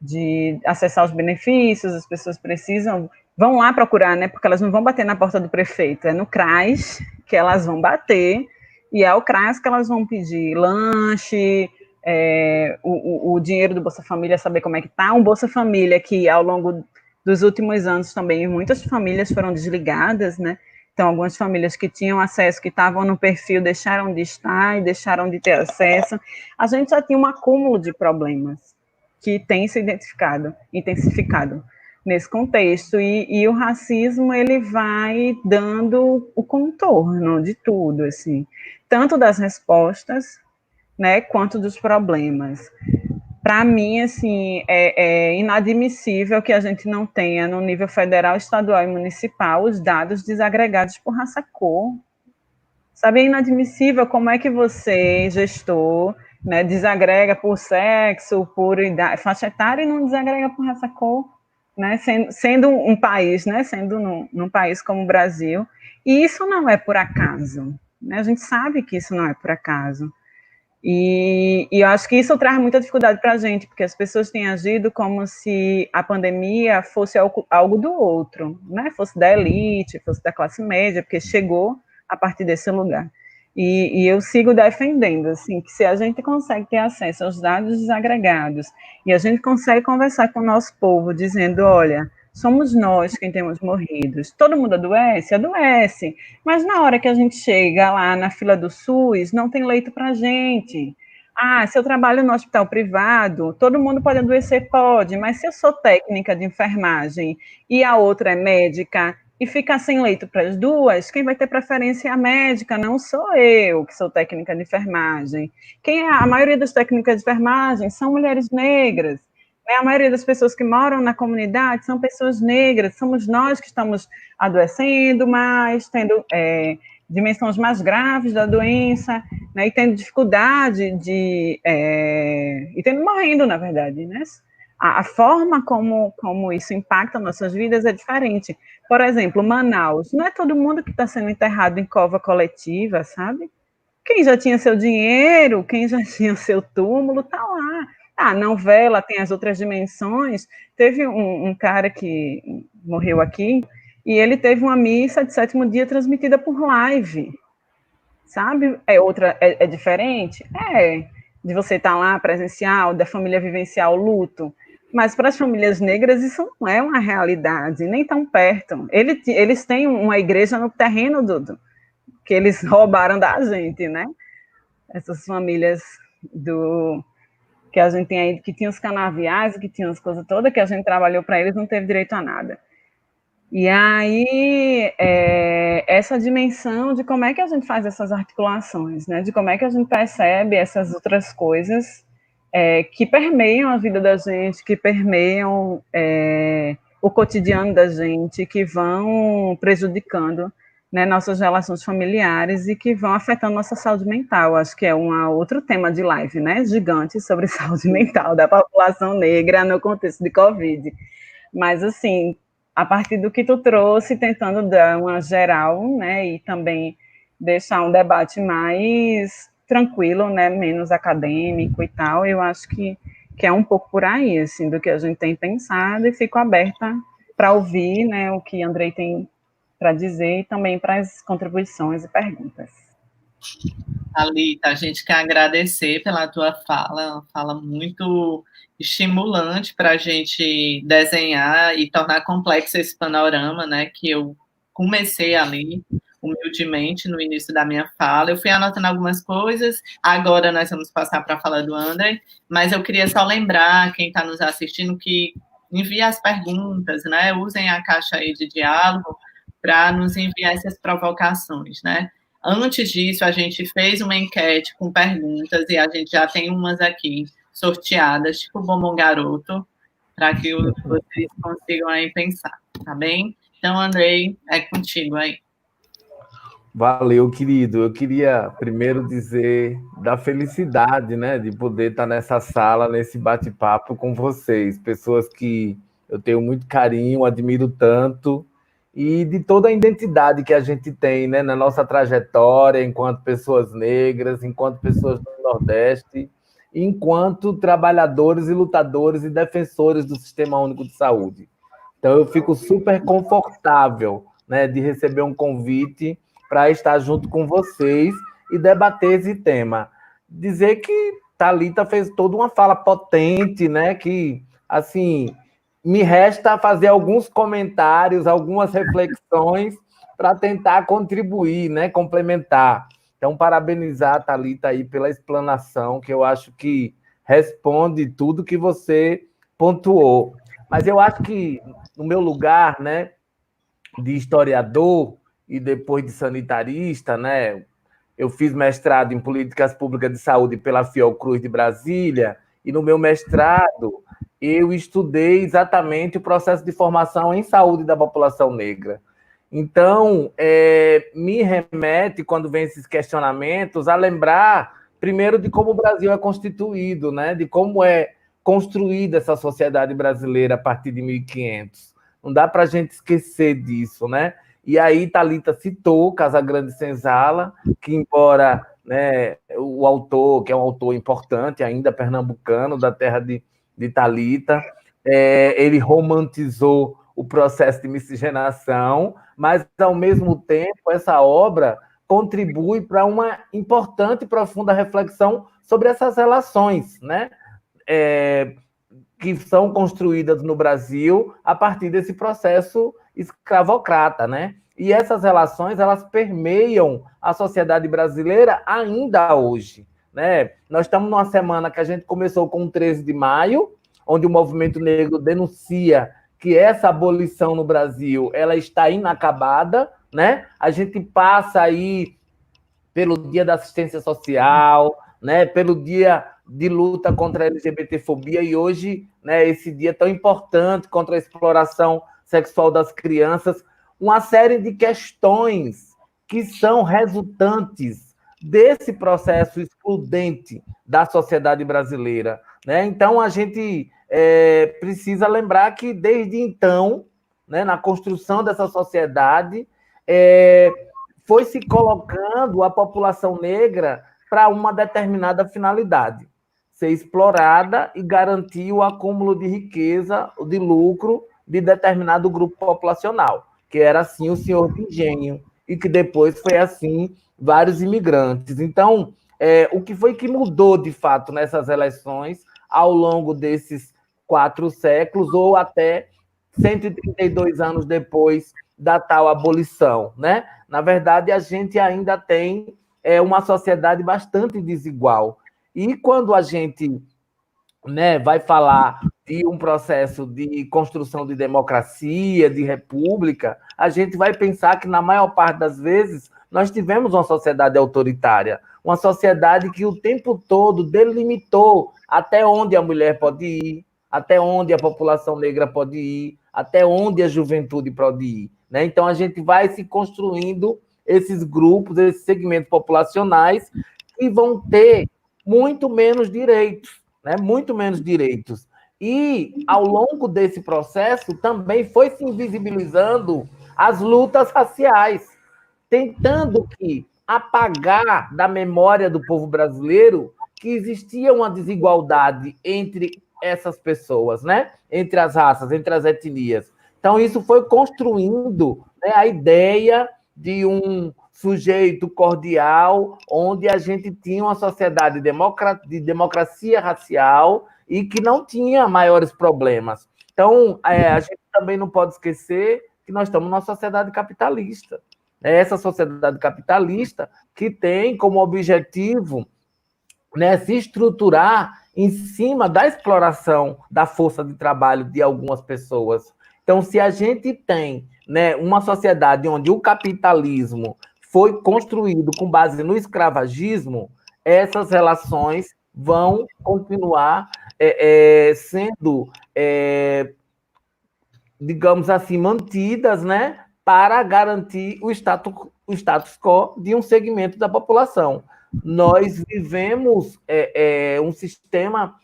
de acessar os benefícios, as pessoas vão lá procurar, né? Porque elas não vão bater na porta do prefeito, é no CRAS que elas vão bater, e é o CRAS que elas vão pedir lanche, o dinheiro do Bolsa Família, saber como é que está, um Bolsa Família que ao longo dos últimos anos também muitas famílias foram desligadas, né? Então, algumas famílias que tinham acesso, que estavam no perfil, deixaram de estar e deixaram de ter acesso. A gente já tinha um acúmulo de problemas que tem se intensificado nesse contexto. E o racismo, ele vai dando o contorno de tudo, assim, tanto das respostas, né, quanto dos problemas. Para mim, assim, é inadmissível que a gente não tenha, no nível federal, estadual e municipal, os dados desagregados por raça-cor. Sabe, é inadmissível como é que você, gestor, né, desagrega por sexo, por idade, faixa etária e não desagrega por raça-cor, né, sendo um país, né, sendo num país como o Brasil. E isso não é por acaso, né, a gente sabe que isso não é por acaso. E eu acho que isso traz muita dificuldade para a gente, porque as pessoas têm agido como se a pandemia fosse algo do outro, né? Fosse da elite, fosse da classe média, porque chegou a partir desse lugar. E eu sigo defendendo, assim, que se a gente consegue ter acesso aos dados desagregados e a gente consegue conversar com o nosso povo, dizendo, olha, somos nós quem temos morrido. Todo mundo adoece? Adoece. Mas na hora que a gente chega lá na fila do SUS, não tem leito para a gente. Ah, se eu trabalho no hospital privado, todo mundo pode adoecer? Pode, mas se eu sou técnica de enfermagem e a outra é médica e ficar sem leito para as duas, quem vai ter preferência é a médica, não sou eu, que sou técnica de enfermagem. A maioria das técnicas de enfermagem são mulheres negras. A maioria das pessoas que moram na comunidade são pessoas negras, somos nós que estamos adoecendo mais, tendo dimensões mais graves da doença, né, e tendo dificuldade e tendo morrendo, na verdade, né? A forma como isso impacta nossas vidas é diferente. Por exemplo, Manaus, não é todo mundo que está sendo enterrado em cova coletiva, sabe? Quem já tinha seu dinheiro, quem já tinha seu túmulo, está lá. A novela tem as outras dimensões. Teve um cara que morreu aqui, e ele teve uma missa de 7º dia transmitida por live, sabe? É diferente? De você estar lá presencial, da família vivenciar o luto, mas para as famílias negras isso não é uma realidade, nem tão perto. Eles têm uma igreja no terreno que eles roubaram da gente, né? Essas famílias que a gente tem aí, que tinha os canaviais, que tinha as coisas todas, que a gente trabalhou para eles, não teve direito a nada. E aí, essa dimensão de como é que a gente faz essas articulações, né? De como é que a gente percebe essas outras coisas que permeiam a vida da gente, que permeiam o cotidiano da gente, que vão prejudicando, né, nossas relações familiares e que vão afetando nossa saúde mental. Acho que é outro tema de live, né, gigante sobre saúde mental da população negra no contexto de Covid. Mas, assim, a partir do que tu trouxe, tentando dar uma geral, né, e também deixar um debate mais tranquilo, né, menos acadêmico e tal, eu acho que é um pouco por aí, assim, do que a gente tem pensado, e fico aberta para ouvir, né, o que Andrei tem para dizer e também para as contribuições e perguntas. Thalita, a gente quer agradecer pela tua fala, uma fala muito estimulante para a gente desenhar e tornar complexo esse panorama, né, que eu comecei ali, humildemente, no início da minha fala. Eu fui anotando algumas coisas, agora nós vamos passar para a fala do André, mas eu queria só lembrar quem está nos assistindo que envie as perguntas, né, usem a caixa aí de diálogo para nos enviar essas provocações, né. Antes disso, a gente fez uma enquete com perguntas e a gente já tem umas aqui sorteadas, tipo Bombom Garoto, para que vocês consigam aí pensar, tá bem? Então, Andrei, é contigo aí. Valeu, querido. Eu queria primeiro dizer da felicidade, né, de poder estar nessa sala, nesse bate-papo com vocês, pessoas que eu tenho muito carinho, admiro tanto, e de toda a identidade que a gente tem, né, na nossa trajetória, enquanto pessoas negras, enquanto pessoas do Nordeste, enquanto trabalhadores e lutadores e defensores do Sistema Único de Saúde. Então, eu fico super confortável, né, de receber um convite para estar junto com vocês e debater esse tema. Dizer que Thalita fez toda uma fala potente, né, que, assim, me resta fazer alguns comentários, algumas reflexões para tentar contribuir, né, complementar. Então, parabenizar a Thalita aí pela explanação, que eu acho que responde tudo que você pontuou. Mas eu acho que, no meu lugar, né, de historiador e depois de sanitarista, né, eu fiz mestrado em Políticas Públicas de Saúde pela Fiocruz de Brasília, e no meu mestrado eu estudei exatamente o processo de formação em saúde da população negra. Então, me remete, quando vem esses questionamentos, a lembrar, primeiro, de como o Brasil é constituído, né? De como é construída essa sociedade brasileira a partir de 1500. Não dá para a gente esquecer disso, né? E aí, Thalita citou Casagrande Senzala, que, embora, né, o autor, que é um autor importante ainda, pernambucano, da terra de Thalita, ele romantizou o processo de miscigenação, mas, ao mesmo tempo, essa obra contribui para uma importante e profunda reflexão sobre essas relações, né? Que são construídas no Brasil a partir desse processo escravocrata, né? E essas relações, elas permeiam a sociedade brasileira ainda hoje, né? Nós estamos numa semana que a gente começou com o 13 de maio, onde o movimento negro denuncia que essa abolição no Brasil, ela está inacabada, né? A gente passa aí pelo Dia da Assistência Social, né? Pelo Dia de luta contra a LGBTfobia, e hoje, né, esse dia tão importante contra a exploração sexual das crianças, uma série de questões que são resultantes desse processo excludente da sociedade brasileira, né? Então, a gente precisa lembrar que, desde então, né, na construção dessa sociedade, foi se colocando a população negra para uma determinada finalidade: ser explorada e garantir o acúmulo de riqueza, de lucro de determinado grupo populacional, que era assim o senhor de engenho, e que depois foi assim vários imigrantes. Então, o que foi que mudou de fato nessas eleições ao longo desses 4 séculos, ou até 132 anos depois da tal abolição, né? Na verdade, a gente ainda tem uma sociedade bastante desigual. E quando a gente, né, vai falar de um processo de construção de democracia, de república, a gente vai pensar que, na maior parte das vezes, nós tivemos uma sociedade autoritária, uma sociedade que o tempo todo delimitou até onde a mulher pode ir, até onde a população negra pode ir, até onde a juventude pode ir, né? Então, a gente vai se construindo esses grupos, esses segmentos populacionais que vão ter muito menos direitos, né? Muito menos direitos. E, ao longo desse processo, também foi se invisibilizando as lutas raciais, tentando que apagar da memória do povo brasileiro que existia uma desigualdade entre essas pessoas, né? Entre as raças, entre as etnias. Então, isso foi construindo, né, a ideia de um sujeito cordial, onde a gente tinha uma sociedade de democracia racial e que não tinha maiores problemas. Então, a gente também não pode esquecer que nós estamos numa sociedade capitalista. É essa sociedade capitalista que tem como objetivo, né, se estruturar em cima da exploração da força de trabalho de algumas pessoas. Então, se a gente tem, né, uma sociedade onde o capitalismo foi construído com base no escravagismo, essas relações vão continuar sendo, digamos assim, mantidas, né, para garantir o status quo de um segmento da população. Nós vivemos um sistema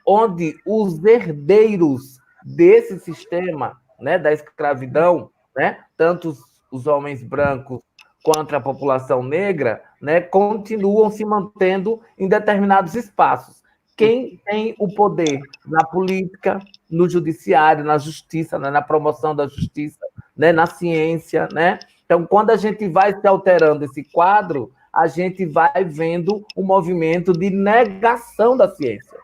onde os herdeiros desse sistema, né, da escravidão, né, tanto os homens brancos quanto a população negra, né, continuam se mantendo em determinados espaços. Quem tem o poder na política, no judiciário, na justiça, né, na promoção da justiça, né, na ciência, né? Então, quando a gente vai se alterando esse quadro, a gente vai vendo um movimento de negação da ciência.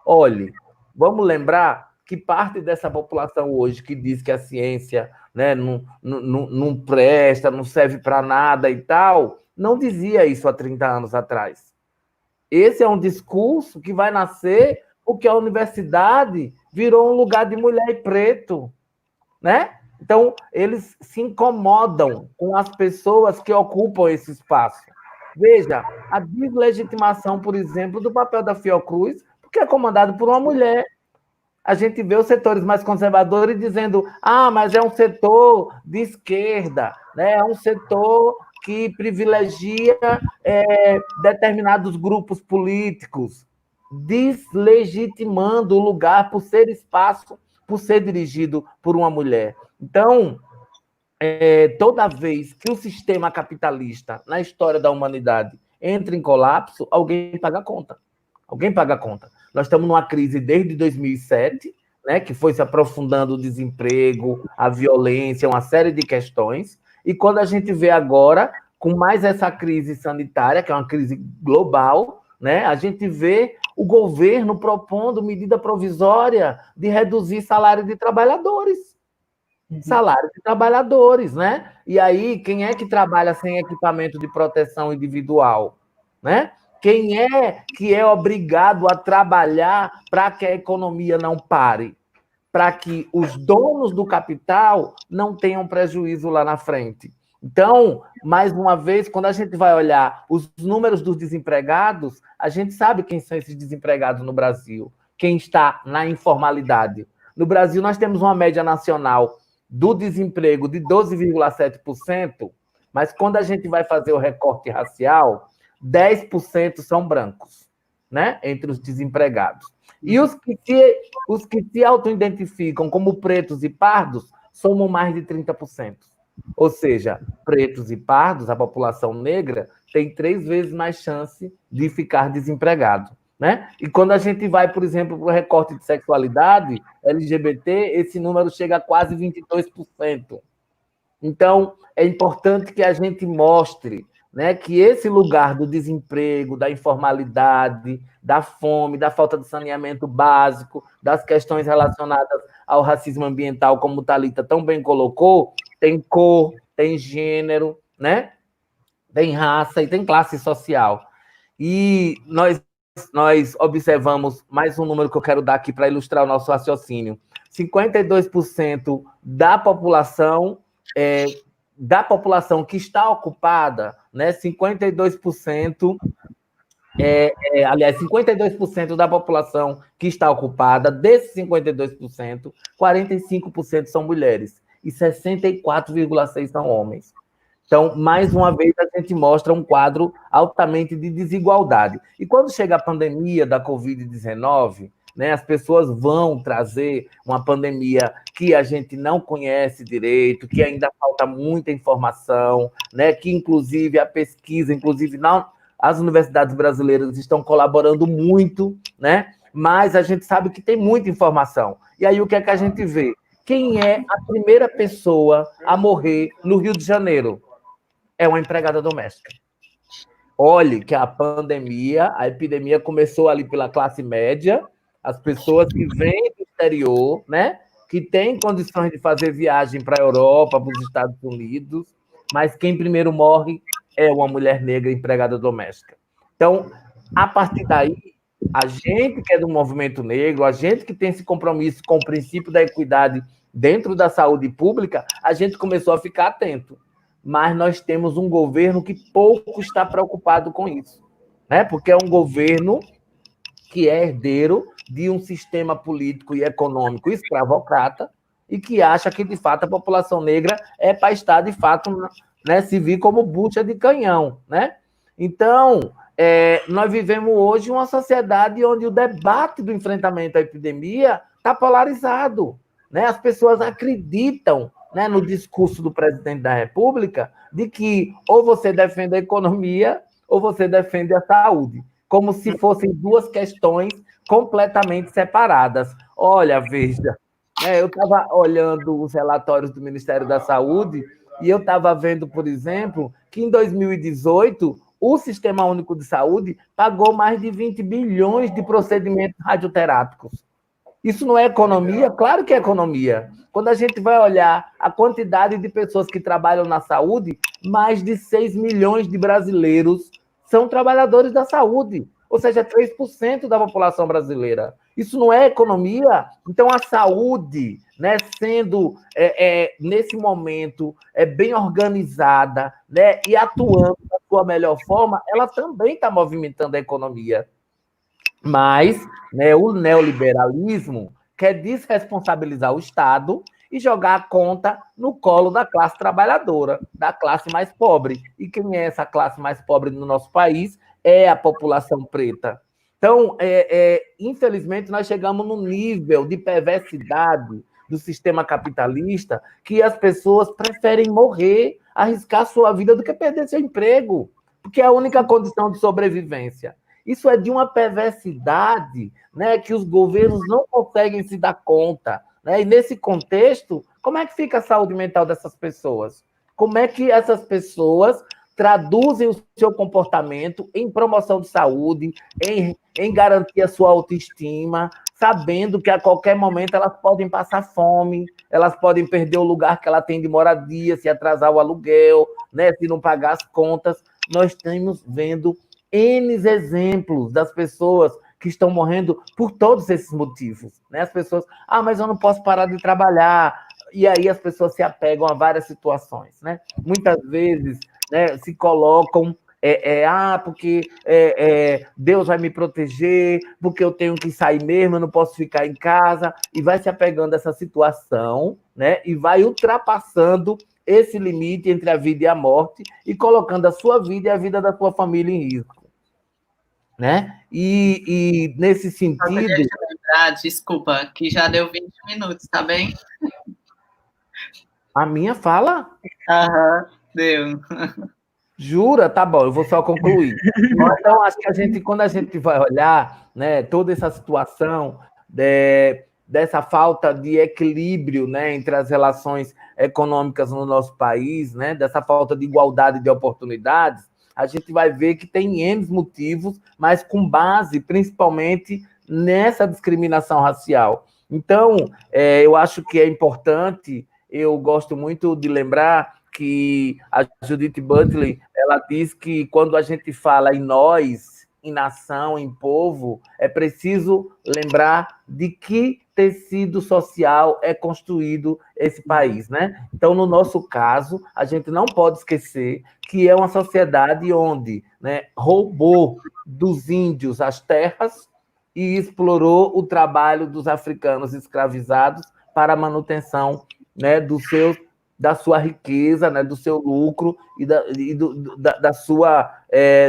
Olhe, vamos lembrar que parte dessa população hoje que diz que a ciência, né, não presta, não serve para nada e tal, não dizia isso há 30 anos atrás. Esse é um discurso que vai nascer porque a universidade virou um lugar de mulher e preto, né? Então, eles se incomodam com as pessoas que ocupam esse espaço. Veja, a deslegitimação, por exemplo, do papel da Fiocruz, porque é comandado por uma mulher. A gente vê os setores mais conservadores dizendo, mas é um setor de esquerda, né? É um setor que privilegia determinados grupos políticos, deslegitimando o lugar por ser espaço, por ser dirigido por uma mulher. Então, toda vez que o sistema capitalista, na história da humanidade, entra em colapso, alguém paga a conta. Alguém paga a conta. Nós estamos numa crise desde 2007, né, que foi se aprofundando o desemprego, a violência, uma série de questões. E quando a gente vê agora, com mais essa crise sanitária, que é uma crise global, né, a gente vê o governo propondo medida provisória de reduzir salário de trabalhadores. Salário de trabalhadores, né? E aí, quem é que trabalha sem equipamento de proteção individual, né? Quem é que é obrigado a trabalhar para que a economia não pare? Para que os donos do capital não tenham prejuízo lá na frente. Então, mais uma vez, quando a gente vai olhar os números dos desempregados, a gente sabe quem são esses desempregados no Brasil, quem está na informalidade. No Brasil, nós temos uma média nacional do desemprego de 12,7%, mas quando a gente vai fazer o recorte racial, 10% são brancos, né, entre os desempregados. E os que se auto-identificam como pretos e pardos somam mais de 30%. Ou seja, pretos e pardos, a população negra, tem 3 vezes mais chance de ficar desempregado, né? E quando a gente vai, por exemplo, para o recorte de sexualidade LGBT, esse número chega a quase 22%. Então, é importante que a gente mostre, né, que esse lugar do desemprego, da informalidade, da fome, da falta de saneamento básico, das questões relacionadas ao racismo ambiental, como o Thalita tão bem colocou, tem cor, tem gênero, né? Tem raça e tem classe social. E nós observamos mais um número que eu quero dar aqui para ilustrar o nosso raciocínio. 52% da população que está ocupada né, 52%, aliás, 52% da população que está ocupada, desses 52%, 45% são mulheres e 64,6% são homens. Então, mais uma vez, a gente mostra um quadro altamente de desigualdade. E quando chega a pandemia da Covid-19, né, as pessoas vão trazer uma pandemia que a gente não conhece direito, que ainda falta muita informação, né, que, inclusive, a pesquisa, inclusive, não, as universidades brasileiras estão colaborando muito, né, mas a gente sabe que tem muita informação. E aí, o que é que a gente vê? Quem é a primeira pessoa a morrer no Rio de Janeiro? É uma empregada doméstica. Olhe que a pandemia, a epidemia começou ali pela classe média, as pessoas que vêm do exterior, né, que têm condições de fazer viagem para a Europa, para os Estados Unidos, mas quem primeiro morre é uma mulher negra empregada doméstica. Então, a partir daí, a gente que é do movimento negro, a gente que tem esse compromisso com o princípio da equidade dentro da saúde pública, a gente começou a ficar atento. Mas nós temos um governo que pouco está preocupado com isso, né? Porque é um governo que é herdeiro de um sistema político e econômico escravocrata e que acha que, de fato, a população negra é para estar, de fato, né, se vir como bucha de canhão, né? Então, nós vivemos hoje uma sociedade onde o debate do enfrentamento à epidemia está polarizado, né? As pessoas acreditam, né, no discurso do presidente da República, de que ou você defende a economia ou você defende a saúde, como se fossem duas questões completamente separadas. Olha, veja, eu estava olhando os relatórios do Ministério da Saúde e eu estava vendo, por exemplo, que em 2018 o Sistema Único de Saúde pagou mais de 20 bilhões de procedimentos radioterápicos. Isso não é economia? Claro que é economia. Quando a gente vai olhar a quantidade de pessoas que trabalham na saúde, mais de 6 milhões de brasileiros são trabalhadores da saúde, ou seja, 3% da população brasileira. Isso não é economia? Então, a saúde, né, sendo, nesse momento, bem organizada, né, e atuando da sua melhor forma, ela também está movimentando a economia. Mas, né, o neoliberalismo quer desresponsabilizar o Estado e jogar a conta no colo da classe trabalhadora, da classe mais pobre. E quem é essa classe mais pobre no nosso país? É a população preta. Então, infelizmente, nós chegamos num nível de perversidade do sistema capitalista que as pessoas preferem morrer, arriscar sua vida do que perder seu emprego, porque é a única condição de sobrevivência. Isso é de uma perversidade, né, que os governos não conseguem se dar conta. Né? E, nesse contexto, como é que fica a saúde mental dessas pessoas? Como é que essas pessoas traduzem o seu comportamento em promoção de saúde, em garantir a sua autoestima, sabendo que a qualquer momento elas podem passar fome, elas podem perder o lugar que ela tem de moradia, se atrasar o aluguel, né, se não pagar as contas. Nós estamos vendo N exemplos das pessoas que estão morrendo por todos esses motivos. Né? As pessoas, mas eu não posso parar de trabalhar. E aí as pessoas se apegam a várias situações. Né? Muitas vezes, né, se colocam, porque Deus vai me proteger, porque eu tenho que sair mesmo, eu não posso ficar em casa, e vai se apegando a essa situação, né, e vai ultrapassando esse limite entre a vida e a morte e colocando a sua vida e a vida da sua família em risco. Né? E nesse sentido... Deixa eu lembrar, desculpa, que já deu 20 minutos, tá bem? A minha fala? Aham, deu. Jura? Tá bom, eu vou só concluir. Então, acho que quando a gente vai olhar, né, toda essa situação dessa falta de equilíbrio, né, entre as relações econômicas no nosso país, né, dessa falta de igualdade de oportunidades, a gente vai ver que tem N motivos, mas com base principalmente nessa discriminação racial. Então, eu acho que é importante, eu gosto muito de lembrar que a Judith Butler, ela diz que quando a gente fala em nós, em nação, em povo, é preciso lembrar de que tecido social é construído esse país, né? Então, no nosso caso, a gente não pode esquecer que é uma sociedade onde, né, roubou dos índios as terras e explorou o trabalho dos africanos escravizados para a manutenção, né, da sua riqueza, né, do seu lucro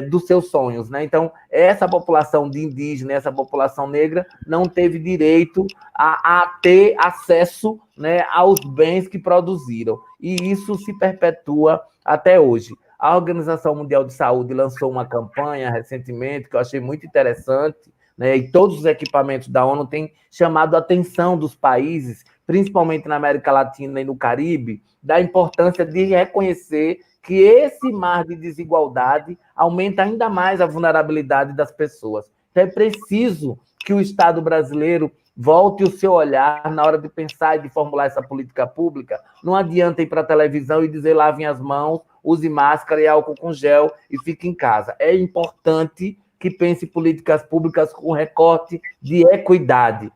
dos seus sonhos, né? Então, essa população de indígena, essa população negra, não teve direito a ter acesso, né, aos bens que produziram. E isso se perpetua até hoje. A Organização Mundial de Saúde lançou uma campanha recentemente que eu achei muito interessante, né, e todos os equipamentos da ONU têm chamado a atenção dos países, principalmente na América Latina e no Caribe, da importância de reconhecer que esse mar de desigualdade aumenta ainda mais a vulnerabilidade das pessoas. Então, é preciso que o Estado brasileiro volte o seu olhar na hora de pensar e de formular essa política pública. Não adianta ir para a televisão e dizer lavem as mãos, use máscara e álcool com gel e fique em casa. É importante que pense políticas públicas com recorte de equidade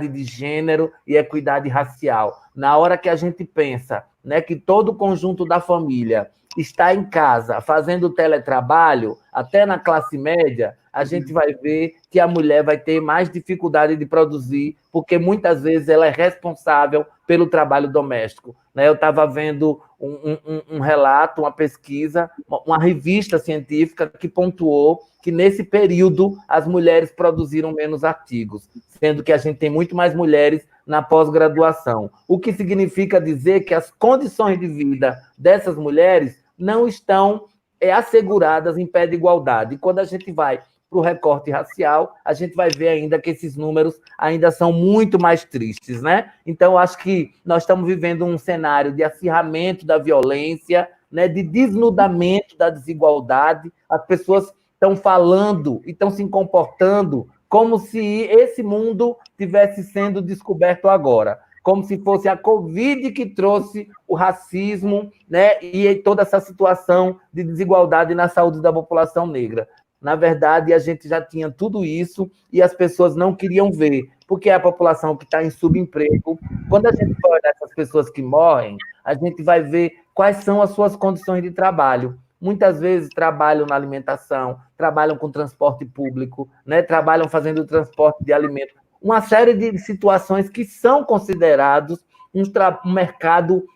de gênero e equidade racial. Na hora que a gente pensa, né, que todo o conjunto da família está em casa fazendo teletrabalho, até na classe média, a gente vai ver que a mulher vai ter mais dificuldade de produzir, porque muitas vezes ela é responsável pelo trabalho doméstico. Eu estava vendo um relato, uma pesquisa, uma revista científica que pontuou que, nesse período, as mulheres produziram menos artigos, sendo que a gente tem muito mais mulheres na pós-graduação. O que significa dizer que as condições de vida dessas mulheres não estão asseguradas em pé de igualdade. E quando a gente vai para o recorte racial, a gente vai ver ainda que esses números ainda são muito mais tristes, né? Então, acho que nós estamos vivendo um cenário de acirramento da violência, né, de desnudamento da desigualdade. As pessoas estão falando e estão se comportando como se esse mundo tivesse sendo descoberto agora, como se fosse a Covid que trouxe o racismo, né, e toda essa situação de desigualdade na saúde da população negra. Na verdade, a gente já tinha tudo isso e as pessoas não queriam ver, porque é a população que está em subemprego. Quando a gente vai olhar essas pessoas que morrem, a gente vai ver quais são as suas condições de trabalho. Muitas vezes trabalham na alimentação, trabalham com transporte público, né? Trabalham fazendo transporte de alimentos. Uma série de situações que são considerados um mercado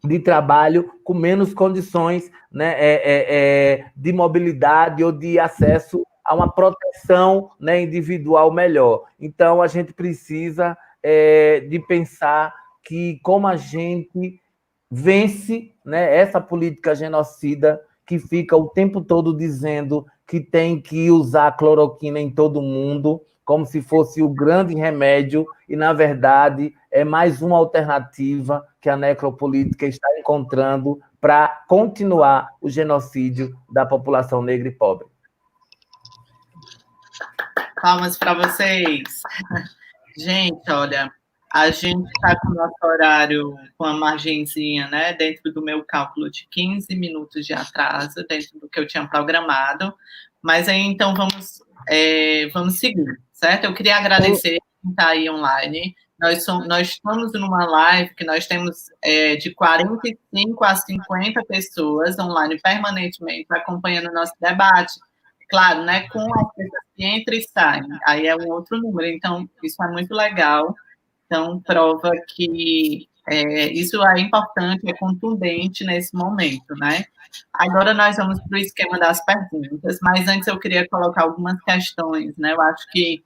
de trabalho com menos condições, né, de mobilidade ou de acesso a uma proteção, né, individual melhor. Então, a gente precisa de pensar que como a gente vence, né, essa política genocida que fica o tempo todo dizendo que tem que usar cloroquina em todo mundo, como se fosse o grande remédio, e, na verdade, é mais uma alternativa que a necropolítica está encontrando para continuar o genocídio da população negra e pobre. Palmas para vocês. Gente, olha, a gente está com o nosso horário com a margenzinha, né, dentro do meu cálculo de 15 minutos de atraso, dentro do que eu tinha programado, mas aí, então, vamos seguir, certo? Eu queria agradecer quem está aí online. Nós estamos numa live que nós temos de 45 a 50 pessoas online permanentemente acompanhando o nosso debate. Claro, né, com as pessoas que entram e saem, aí é um outro número, então isso é muito legal. Então, prova que isso é importante, é contundente nesse momento, né? Agora nós vamos para o esquema das perguntas, mas antes eu queria colocar algumas questões, né? Eu acho que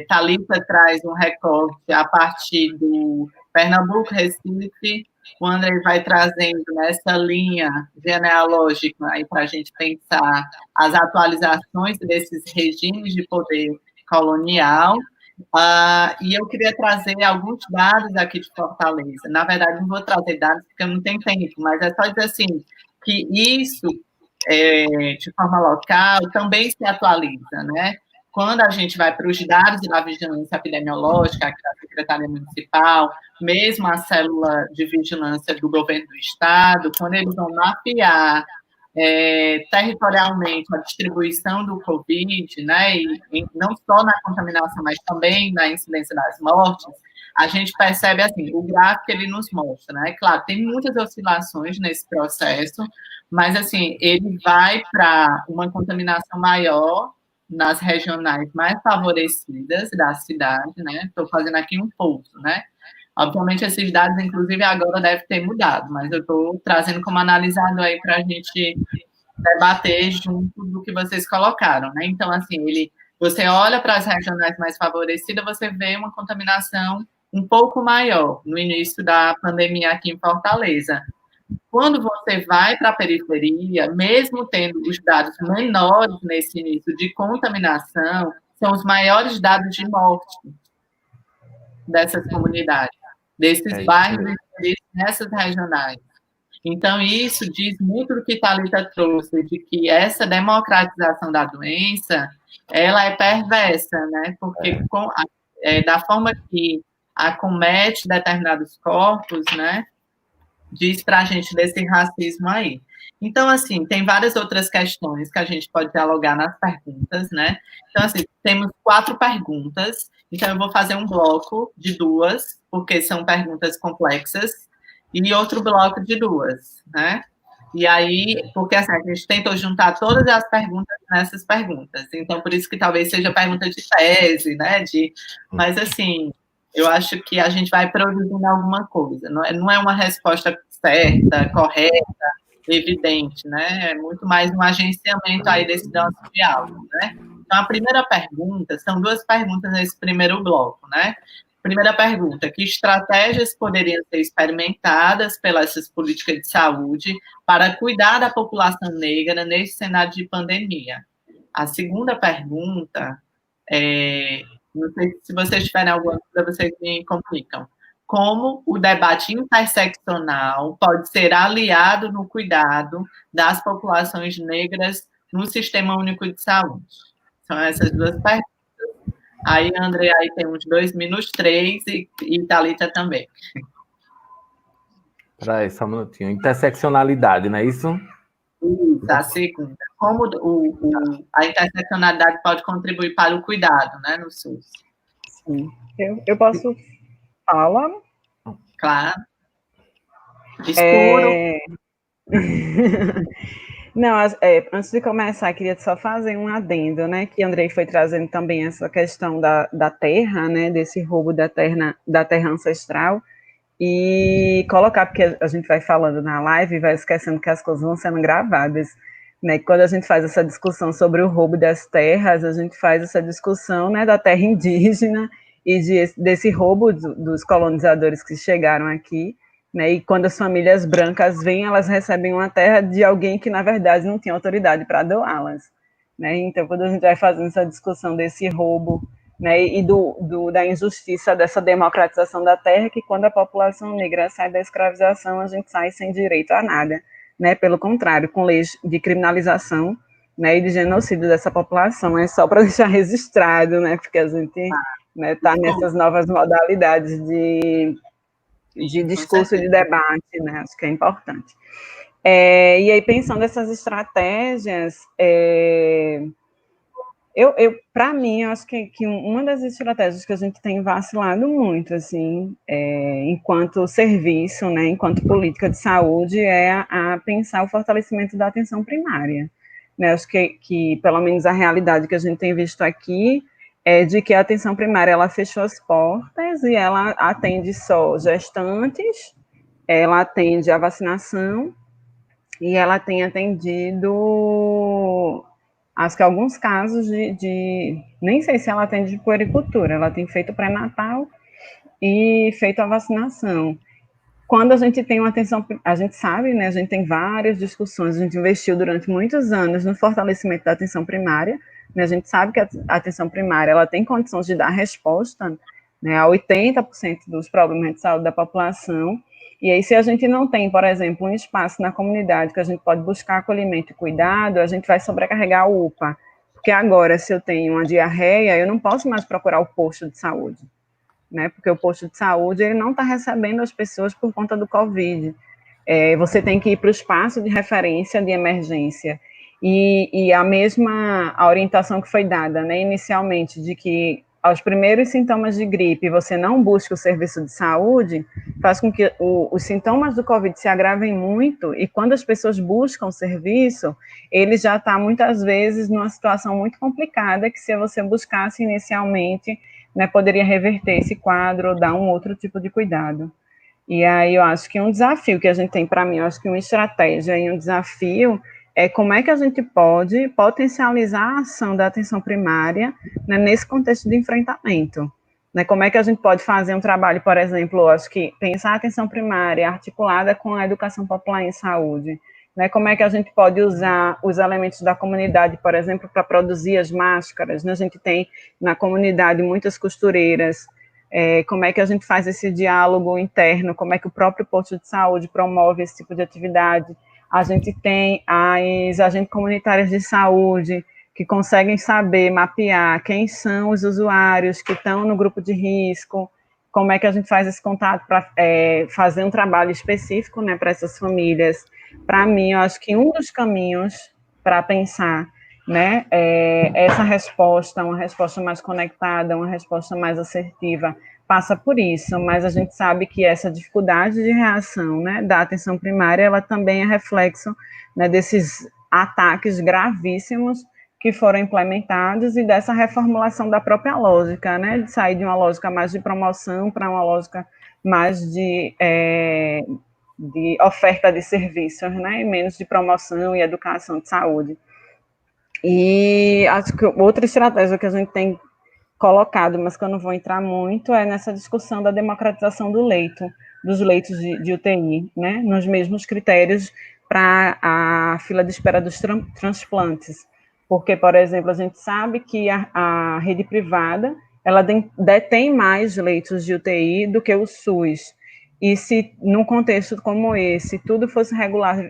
Thalita traz um recorte a partir do Pernambuco, Recife, o André vai trazendo nessa linha genealógica aí para a gente pensar as atualizações desses regimes de poder colonial. E eu queria trazer alguns dados aqui de Fortaleza. Na verdade, não vou trazer dados porque não tem tempo, mas é só dizer assim, que isso, de forma local, também se atualiza, né? Quando a gente vai para os dados da vigilância epidemiológica, aqui da Secretaria Municipal, mesmo a célula de vigilância do governo do Estado, quando eles vão mapear territorialmente a distribuição do Covid, né, e não só na contaminação, mas também na incidência das mortes, a gente percebe assim, o gráfico ele nos mostra, né? Claro, tem muitas oscilações nesse processo, mas assim, ele vai para uma contaminação maior nas regionais mais favorecidas da cidade, né? Estou fazendo aqui um pouco, né? Obviamente, esses dados, inclusive, agora devem ter mudado, mas eu estou trazendo como analisado aí para a gente debater junto do que vocês colocaram, né? Então, assim, você olha para as regionais mais favorecidas, você vê uma contaminação um pouco maior no início da pandemia aqui em Fortaleza. Quando você vai para a periferia, mesmo tendo os dados menores nesse início de contaminação, são os maiores dados de morte dessas comunidades, desses bairros nessas regionais. Então, isso diz muito do que Thalita trouxe, de que essa democratização da doença, ela é perversa, né? Porque da forma que acomete determinados corpos, né? Diz para a gente desse racismo aí. Então, assim, tem várias outras questões que a gente pode dialogar nas perguntas, né? Então, assim, temos 4 perguntas, então eu vou fazer um bloco de 2, porque são perguntas complexas, e outro bloco de 2, né? E aí, porque assim, a gente tentou juntar todas as perguntas nessas perguntas, então por isso que talvez seja pergunta de tese, né? Mas assim, eu acho que a gente vai produzindo alguma coisa, não é uma resposta certa, correta, evidente, né? É muito mais um agenciamento aí desse nosso diálogo, né? Então, a primeira pergunta, são 2 perguntas nesse primeiro bloco, né? Primeira pergunta, que estratégias poderiam ser experimentadas pelas políticas de saúde para cuidar da população negra nesse cenário de pandemia? A segunda pergunta, não sei se vocês tiverem alguma dúvida, vocês me comunicam. Como o debate interseccional pode ser aliado no cuidado das populações negras no Sistema Único de Saúde? São essas 2 perguntas. Aí, André, aí tem uns 2 minutos, 3, e Thalita também. Peraí, só um minutinho. Interseccionalidade, não é isso? Isso, a segunda. Como a interseccionalidade pode contribuir para o cuidado, né, no SUS? Sim. Eu posso falar? Claro. Escuro. Não, antes de começar, queria só fazer um adendo, né, que Andrei foi trazendo também essa questão da terra, né, desse roubo da terra ancestral, e colocar, porque a gente vai falando na live e vai esquecendo que as coisas vão sendo gravadas, né, quando a gente faz essa discussão sobre o roubo das terras, a gente faz essa discussão, né, da terra indígena e desse roubo dos colonizadores que chegaram aqui, né, e quando as famílias brancas vêm, elas recebem uma terra de alguém que, na verdade, não tinha autoridade para doá-las. Né? Então, quando a gente vai fazendo essa discussão desse roubo, né, e da injustiça dessa democratização da terra, que quando a população negra sai da escravização, a gente sai sem direito a nada. Né? Pelo contrário, com leis de criminalização, né, e de genocídio dessa população. É só para deixar registrado, né, porque a gente está, né, nessas novas modalidades de discurso e de debate, né? Acho que é importante. E aí, pensando nessas estratégias, para mim, eu acho que uma das estratégias que a gente tem vacilado muito, assim, enquanto serviço, né, enquanto política de saúde, é a pensar o fortalecimento da atenção primária. Né? Acho que, pelo menos, a realidade que a gente tem visto aqui é de que a atenção primária ela fechou as portas e ela atende só gestantes, ela atende a vacinação e ela tem atendido, acho que alguns casos nem sei se ela atende de puericultura, ela tem feito pré-natal e feito a vacinação. Quando a gente tem uma atenção, a gente sabe, né, a gente tem várias discussões, a gente investiu durante muitos anos no fortalecimento da atenção primária, né, a gente sabe que a atenção primária ela tem condições de dar resposta, né, a 80% dos problemas de saúde da população, e aí se a gente não tem, por exemplo, um espaço na comunidade que a gente pode buscar acolhimento e cuidado, a gente vai sobrecarregar o UPA, porque agora se eu tenho uma diarreia, eu não posso mais procurar o posto de saúde, né, porque o posto de saúde ele não está recebendo as pessoas por conta do Covid. você tem que ir para o espaço de referência de emergência. E a orientação que foi dada, né, inicialmente, de que aos primeiros sintomas de gripe você não busque o serviço de saúde, faz com que os sintomas do Covid se agravem muito, e quando as pessoas buscam o serviço, ele já está muitas vezes numa situação muito complicada, que se você buscasse inicialmente, né, poderia reverter esse quadro ou dar um outro tipo de cuidado. E aí eu acho que um desafio que a gente tem, para mim, eu acho que uma estratégia e um desafio é como é que a gente pode potencializar a ação da atenção primária, né, nesse contexto de enfrentamento. Né, como é que a gente pode fazer um trabalho, por exemplo, eu acho que pensar a atenção primária articulada com a educação popular em saúde. Né, como é que a gente pode usar os elementos da comunidade, por exemplo, para produzir as máscaras. Né, a gente tem na comunidade muitas costureiras. Como é que a gente faz esse diálogo interno, como é que o próprio posto de saúde promove esse tipo de atividade. A gente tem as agentes comunitárias de saúde, que conseguem saber, mapear quem são os usuários que estão no grupo de risco, como é que a gente faz esse contato para fazer um trabalho específico, né, para essas famílias. Para mim, eu acho que um dos caminhos para pensar, né, essa resposta, uma resposta mais conectada, uma resposta mais assertiva, passa por isso, mas a gente sabe que essa dificuldade de reação, né, da atenção primária, ela também é reflexo, né, desses ataques gravíssimos que foram implementados e dessa reformulação da própria lógica, né, de sair de uma lógica mais de promoção para uma lógica mais de oferta de serviços, né, e menos de promoção e educação de saúde. E acho que outra estratégia que a gente tem colocado, mas que eu não vou entrar muito, é nessa discussão da democratização dos leitos de UTI, né, nos mesmos critérios para a fila de espera dos transplantes. Porque, por exemplo, a gente sabe que a rede privada, ela detém mais leitos de UTI do que o SUS. E se, num contexto como esse, tudo fosse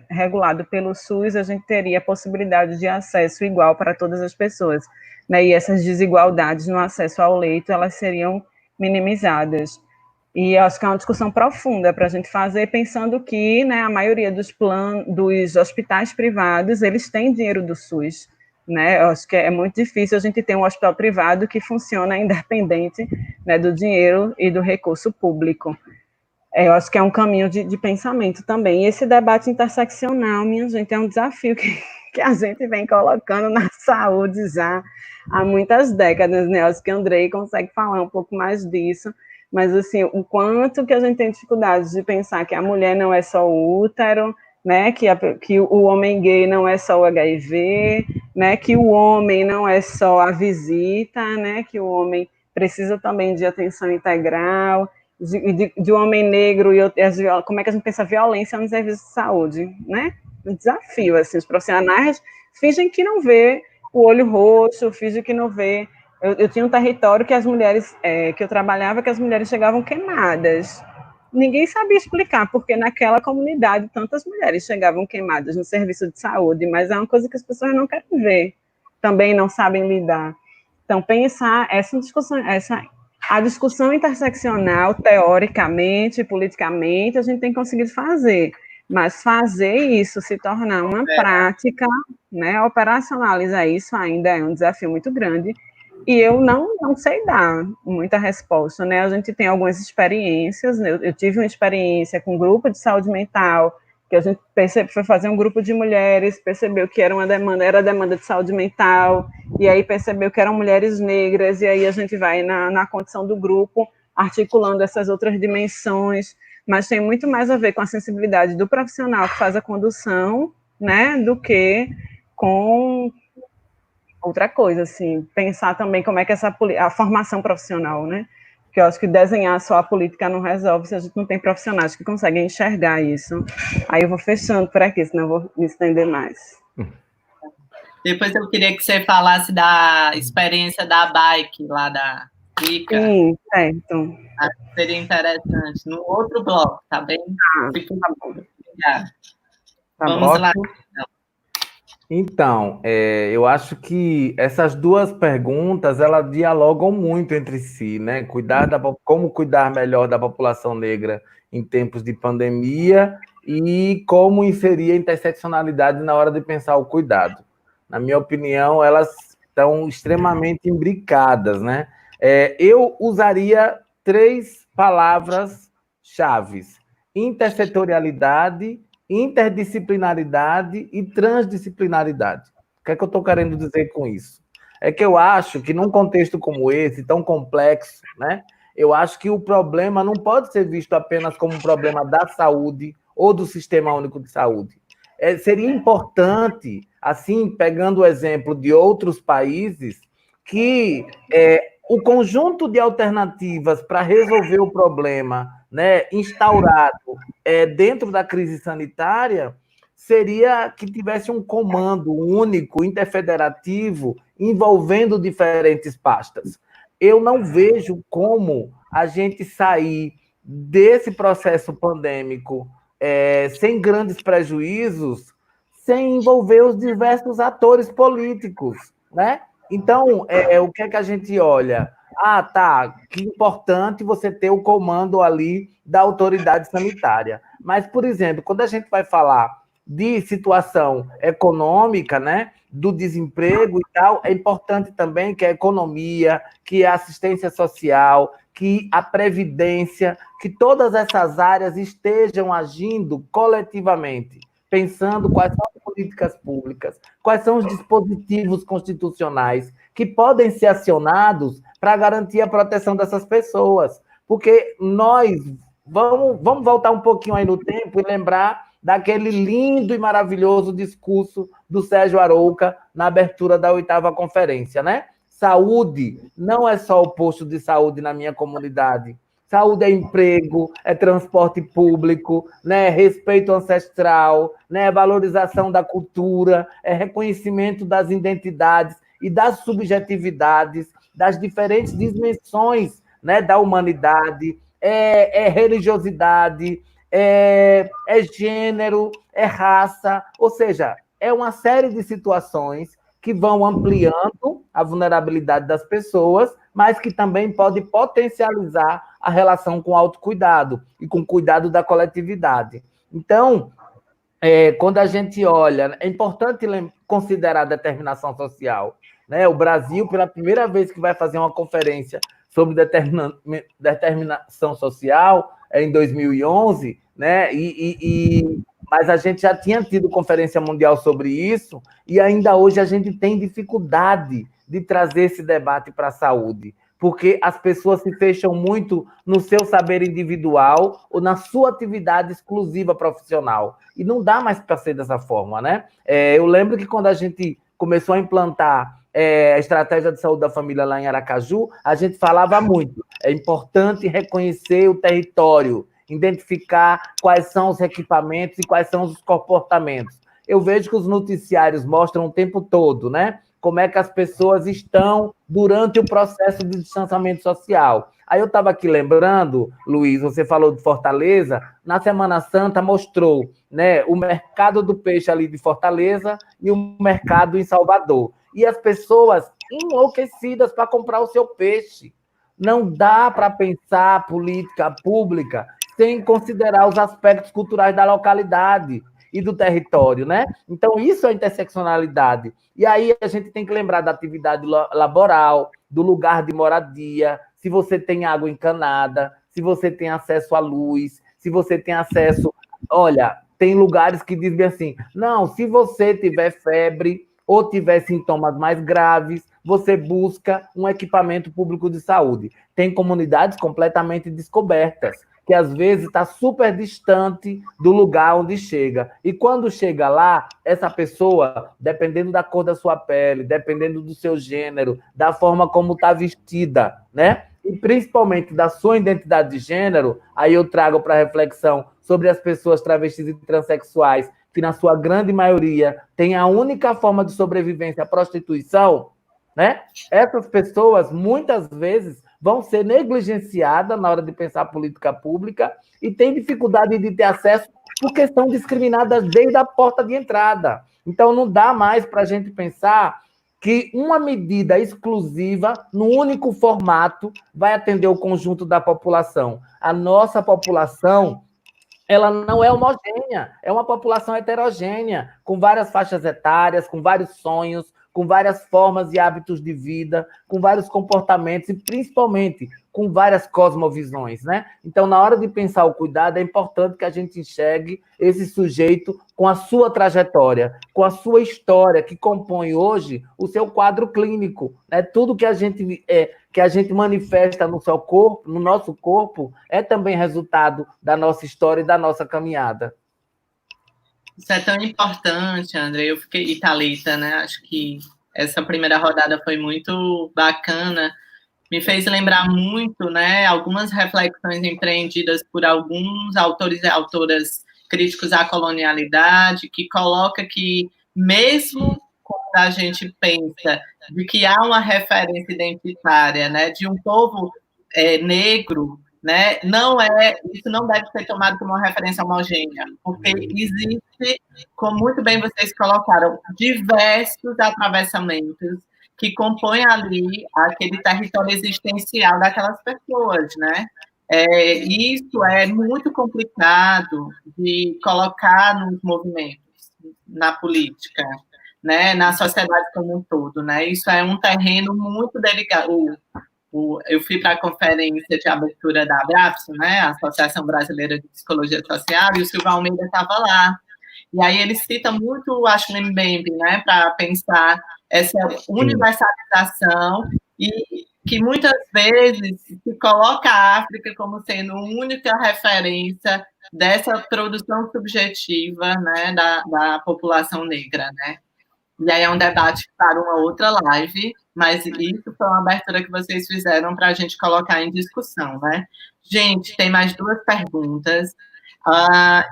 regulado pelo SUS, a gente teria a possibilidade de acesso igual para todas as pessoas. Né, e essas desigualdades no acesso ao leito, elas seriam minimizadas. E acho que é uma discussão profunda para a gente fazer, pensando que, né, a maioria dos hospitais privados, eles têm dinheiro do SUS. Né, eu acho que é muito difícil a gente ter um hospital privado que funciona independente, né, do dinheiro e do recurso público. Eu acho que é um caminho de pensamento também. E esse debate interseccional, minha gente, é um desafio que a gente vem colocando na saúde já há muitas décadas, né? Acho que o Andrei consegue falar um pouco mais disso, mas, assim, o quanto que a gente tem dificuldade de pensar que a mulher não é só o útero, né? Que o homem gay não é só o HIV, né? Que o homem não é só a visita, né? Que o homem precisa também de atenção integral, de um homem negro, e como é que a gente pensa violência no serviço de saúde, né? Um desafio, assim, os profissionais fingem que não vê o olho roxo, fingem que não vê. Eu tinha um território que as mulheres, que eu trabalhava, que as mulheres chegavam queimadas. Ninguém sabia explicar porque naquela comunidade tantas mulheres chegavam queimadas no serviço de saúde, mas é uma coisa que as pessoas não querem ver, também não sabem lidar. Então, pensar essa discussão, a discussão interseccional, teoricamente, politicamente, a gente tem conseguido fazer, mas fazer isso se tornar uma prática, né, operacionalizar isso ainda é um desafio muito grande, e eu não sei dar muita resposta, né, a gente tem algumas experiências, né? Eu tive uma experiência com um grupo de saúde mental, que a gente foi fazer um grupo de mulheres, percebeu que era a demanda de saúde mental, e aí percebeu que eram mulheres negras, e aí a gente vai na condição do grupo, articulando essas outras dimensões, mas tem muito mais a ver com a sensibilidade do profissional que faz a condução, né, do que com outra coisa, assim, pensar também como é que a formação profissional, né, porque eu acho que desenhar só a política não resolve se a gente não tem profissionais que conseguem enxergar isso. Aí eu vou fechando por aqui, senão eu vou me estender mais. Depois eu queria que você falasse da experiência da bike lá da Rica. Sim, certo. Seria interessante. No outro bloco, tá bem? Tá bom. Obrigada. Tá Vamos bom. lá. Então, eu acho que essas duas perguntas, elas dialogam muito entre si, né? Como cuidar melhor da população negra em tempos de pandemia e como inserir a interseccionalidade na hora de pensar o cuidado. Na minha opinião, elas estão extremamente imbricadas, né? Eu usaria 3 palavras-chave: intersetorialidade, interdisciplinaridade e transdisciplinaridade. O que é que eu estou querendo dizer com isso? É que eu acho que num contexto como esse, tão complexo, né? Eu acho que o problema não pode ser visto apenas como um problema da saúde ou do Sistema Único de Saúde. Seria importante, assim, pegando o exemplo de outros países, que o conjunto de alternativas para resolver o problema, né, instaurado dentro da crise sanitária, seria que tivesse um comando único, interfederativo, envolvendo diferentes pastas. Eu não vejo como a gente sair desse processo pandêmico sem grandes prejuízos, sem envolver os diversos atores políticos, né? Então, o que é que a gente olha? Ah, tá, que importante você ter o comando ali da autoridade sanitária. Mas, por exemplo, quando a gente vai falar de situação econômica, né, do desemprego e tal, é importante também que a economia, que a assistência social, que a previdência, que todas essas áreas estejam agindo coletivamente, pensando quais são as políticas públicas, quais são os dispositivos constitucionais que podem ser acionados para garantir a proteção dessas pessoas. Porque nós vamos voltar um pouquinho aí no tempo e lembrar daquele lindo e maravilhoso discurso do Sérgio Arouca na abertura da 8ª conferência, né? Saúde não é só o posto de saúde na minha comunidade. Saúde é emprego, é transporte público, né? Respeito ancestral, né? Valorização da cultura, é reconhecimento das identidades e das subjetividades, das diferentes dimensões, né? Da humanidade, é religiosidade, é gênero, é raça, ou seja, é uma série de situações que vão ampliando a vulnerabilidade das pessoas, mas que também pode potencializar a relação com o autocuidado e com o cuidado da coletividade. Então, quando a gente olha, é importante considerar a determinação social, né? O Brasil, pela primeira vez que vai fazer uma conferência sobre determinação social, em 2011, né? Mas a gente já tinha tido conferência mundial sobre isso, e ainda hoje a gente tem dificuldade de trazer esse debate para a saúde, porque as pessoas se fecham muito no seu saber individual ou na sua atividade exclusiva profissional. E não dá mais para ser dessa forma, né? Eu lembro que quando a gente começou a implantar a estratégia de saúde da família lá em Aracaju, a gente falava muito. É importante reconhecer o território, identificar quais são os equipamentos e quais são os comportamentos. Eu vejo que os noticiários mostram o tempo todo, né? Como é que as pessoas estão durante o processo de distanciamento social. Aí eu estava aqui lembrando, Luiz, você falou de Fortaleza, na Semana Santa mostrou, né, o mercado do peixe ali de Fortaleza e o mercado em Salvador. E as pessoas enlouquecidas para comprar o seu peixe. Não dá para pensar política pública sem considerar os aspectos culturais da localidade e do território, né? Então, isso é interseccionalidade. E aí a gente tem que lembrar da atividade laboral, do lugar de moradia, se você tem água encanada, se você tem acesso à luz, se você tem acesso... Olha, tem lugares que dizem assim, não, se você tiver febre ou tiver sintomas mais graves, você busca um equipamento público de saúde. Tem comunidades completamente descobertas, que às vezes está super distante do lugar onde chega. E quando chega lá, essa pessoa, dependendo da cor da sua pele, dependendo do seu gênero, da forma como está vestida, né? E principalmente da sua identidade de gênero, aí eu trago para reflexão sobre as pessoas travestis e transexuais, que na sua grande maioria tem a única forma de sobrevivência a prostituição, né? Essas pessoas, muitas vezes, vão ser negligenciadas na hora de pensar política pública e têm dificuldade de ter acesso porque são discriminadas desde a porta de entrada. Então, não dá mais para a gente pensar que uma medida exclusiva, no único formato, vai atender o conjunto da população. A nossa população ela não é homogênea, é uma população heterogênea, com várias faixas etárias, com vários sonhos, com várias formas e hábitos de vida, com vários comportamentos e, principalmente, com várias cosmovisões, né? Então, na hora de pensar o cuidado, é importante que a gente enxergue esse sujeito com a sua trajetória, com a sua história, que compõe hoje o seu quadro clínico, né? Tudo que a gente manifesta no seu corpo, no nosso corpo, é também resultado da nossa história e da nossa caminhada. Isso é tão importante, André. Eu fiquei, e Thalita, né? Acho que essa primeira rodada foi muito bacana. Me fez lembrar muito, né? Algumas reflexões empreendidas por alguns autores e autoras críticos à colonialidade, que coloca que, mesmo quando a gente pensa de que há uma referência identitária, né, de um povo negro, né, isso não deve ser tomado como uma referência homogênea, porque existe, como muito bem vocês colocaram, diversos atravessamentos que compõem ali aquele território existencial daquelas pessoas, né? Isso é muito complicado de colocar nos movimentos, na política, né? Na sociedade como um todo, né? Isso é um terreno muito delicado. Eu fui para a conferência de abertura da ABRAPSO, né, a Associação Brasileira de Psicologia Social, e o Silvio Almeida estava lá. E aí ele cita muito o Achille Mbembe, né, para pensar essa universalização e que muitas vezes se coloca a África como sendo a única referência dessa produção subjetiva, né, da população negra, né. E aí é um debate para uma outra live, mas isso foi uma abertura que vocês fizeram para a gente colocar em discussão, né? Gente, tem mais duas perguntas,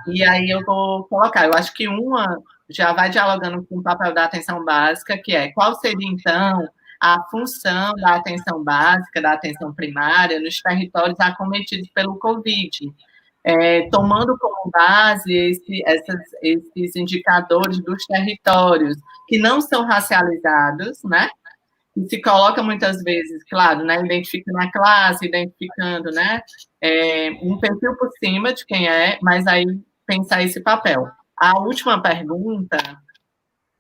e aí eu vou colocar. Eu acho que uma já vai dialogando com o papel da atenção básica, que é qual seria, então, a função da atenção básica, da atenção primária, nos territórios acometidos pelo Covid, tomando como base esses indicadores dos territórios que não são racializados, né? E se coloca muitas vezes, claro, né, identificando a classe, identificando, né, um perfil por cima de quem é, mas aí pensar esse papel. A última pergunta,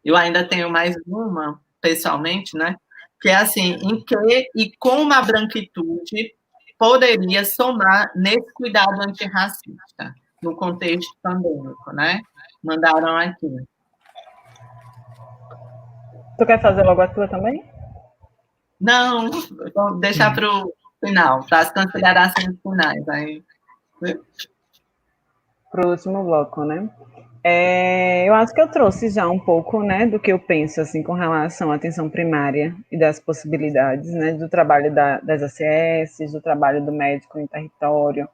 eu ainda tenho mais uma, pessoalmente, né, que é assim, em que e como a branquitude poderia somar nesse cuidado antirracista, no contexto pandêmico, né? Mandaram aqui. Tu quer fazer logo a tua também? Não, vou deixar para o final, para as considerações finais. Aí. Para o último bloco, né? Eu acho que eu trouxe já um pouco, né, do que eu penso, assim, com relação à atenção primária e das possibilidades, né, do trabalho das ACS, do trabalho do médico em território,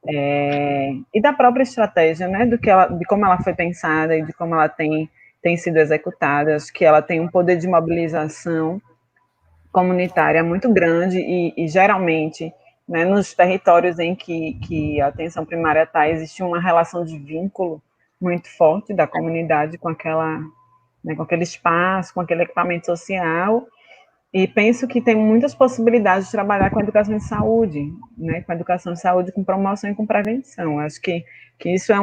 e da própria estratégia, né, de como ela foi pensada e de como ela tem sido executada. Acho que ela tem um poder de mobilização comunitária muito grande e geralmente, né, nos territórios em que a atenção primária está, existe uma relação de vínculo muito forte da comunidade com né, com aquele espaço, com aquele equipamento social, e penso que tem muitas possibilidades de trabalhar com a educação de saúde, né, com a educação de saúde, com promoção e com prevenção. Acho que isso é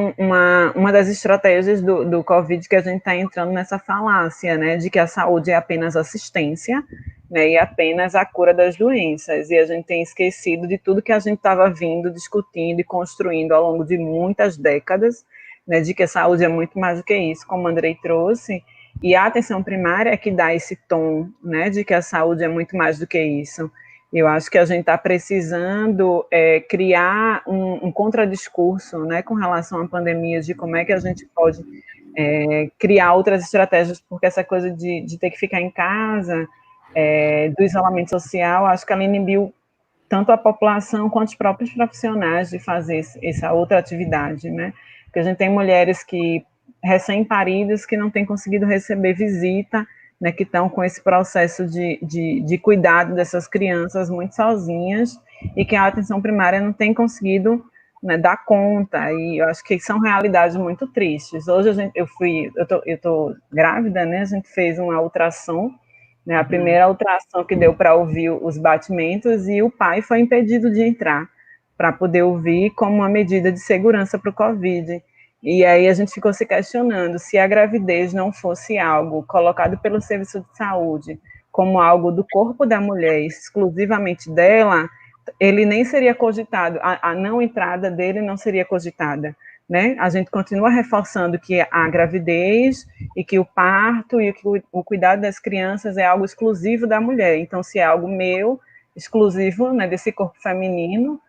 uma das estratégias do Covid, que a gente está entrando nessa falácia, né, de que a saúde é apenas assistência, né, e apenas a cura das doenças, e a gente tem esquecido de tudo que a gente estava vindo, discutindo e construindo ao longo de muitas décadas, né, de que a saúde é muito mais do que isso, como o Andrei trouxe, e a atenção primária é que dá esse tom, né, de que a saúde é muito mais do que isso. Eu acho que a gente está precisando criar um contradiscurso, né, com relação à pandemia, de como é que a gente pode criar outras estratégias, porque essa coisa de ter que ficar em casa, do isolamento social, acho que ela inibiu tanto a população quanto os próprios profissionais de fazer essa outra atividade, né? Porque a gente tem mulheres que recém-paridas que não têm conseguido receber visita, né, que estão com esse processo de cuidado dessas crianças muito sozinhas e que a atenção primária não tem conseguido, né, dar conta, e eu acho que são realidades muito tristes. Hoje eu tô grávida, né, a gente fez uma ultrassom, né, a primeira ultrassom que deu para ouvir os batimentos, e o pai foi impedido de entrar para poder ouvir como uma medida de segurança para o Covid. E aí a gente ficou se questionando se a gravidez não fosse algo colocado pelo serviço de saúde como algo do corpo da mulher, exclusivamente dela, ele nem seria cogitado, a não entrada dele não seria cogitada, né? A gente continua reforçando que a gravidez e que o parto e que o cuidado das crianças é algo exclusivo da mulher. Então, se é algo meu, exclusivo, né, desse corpo feminino,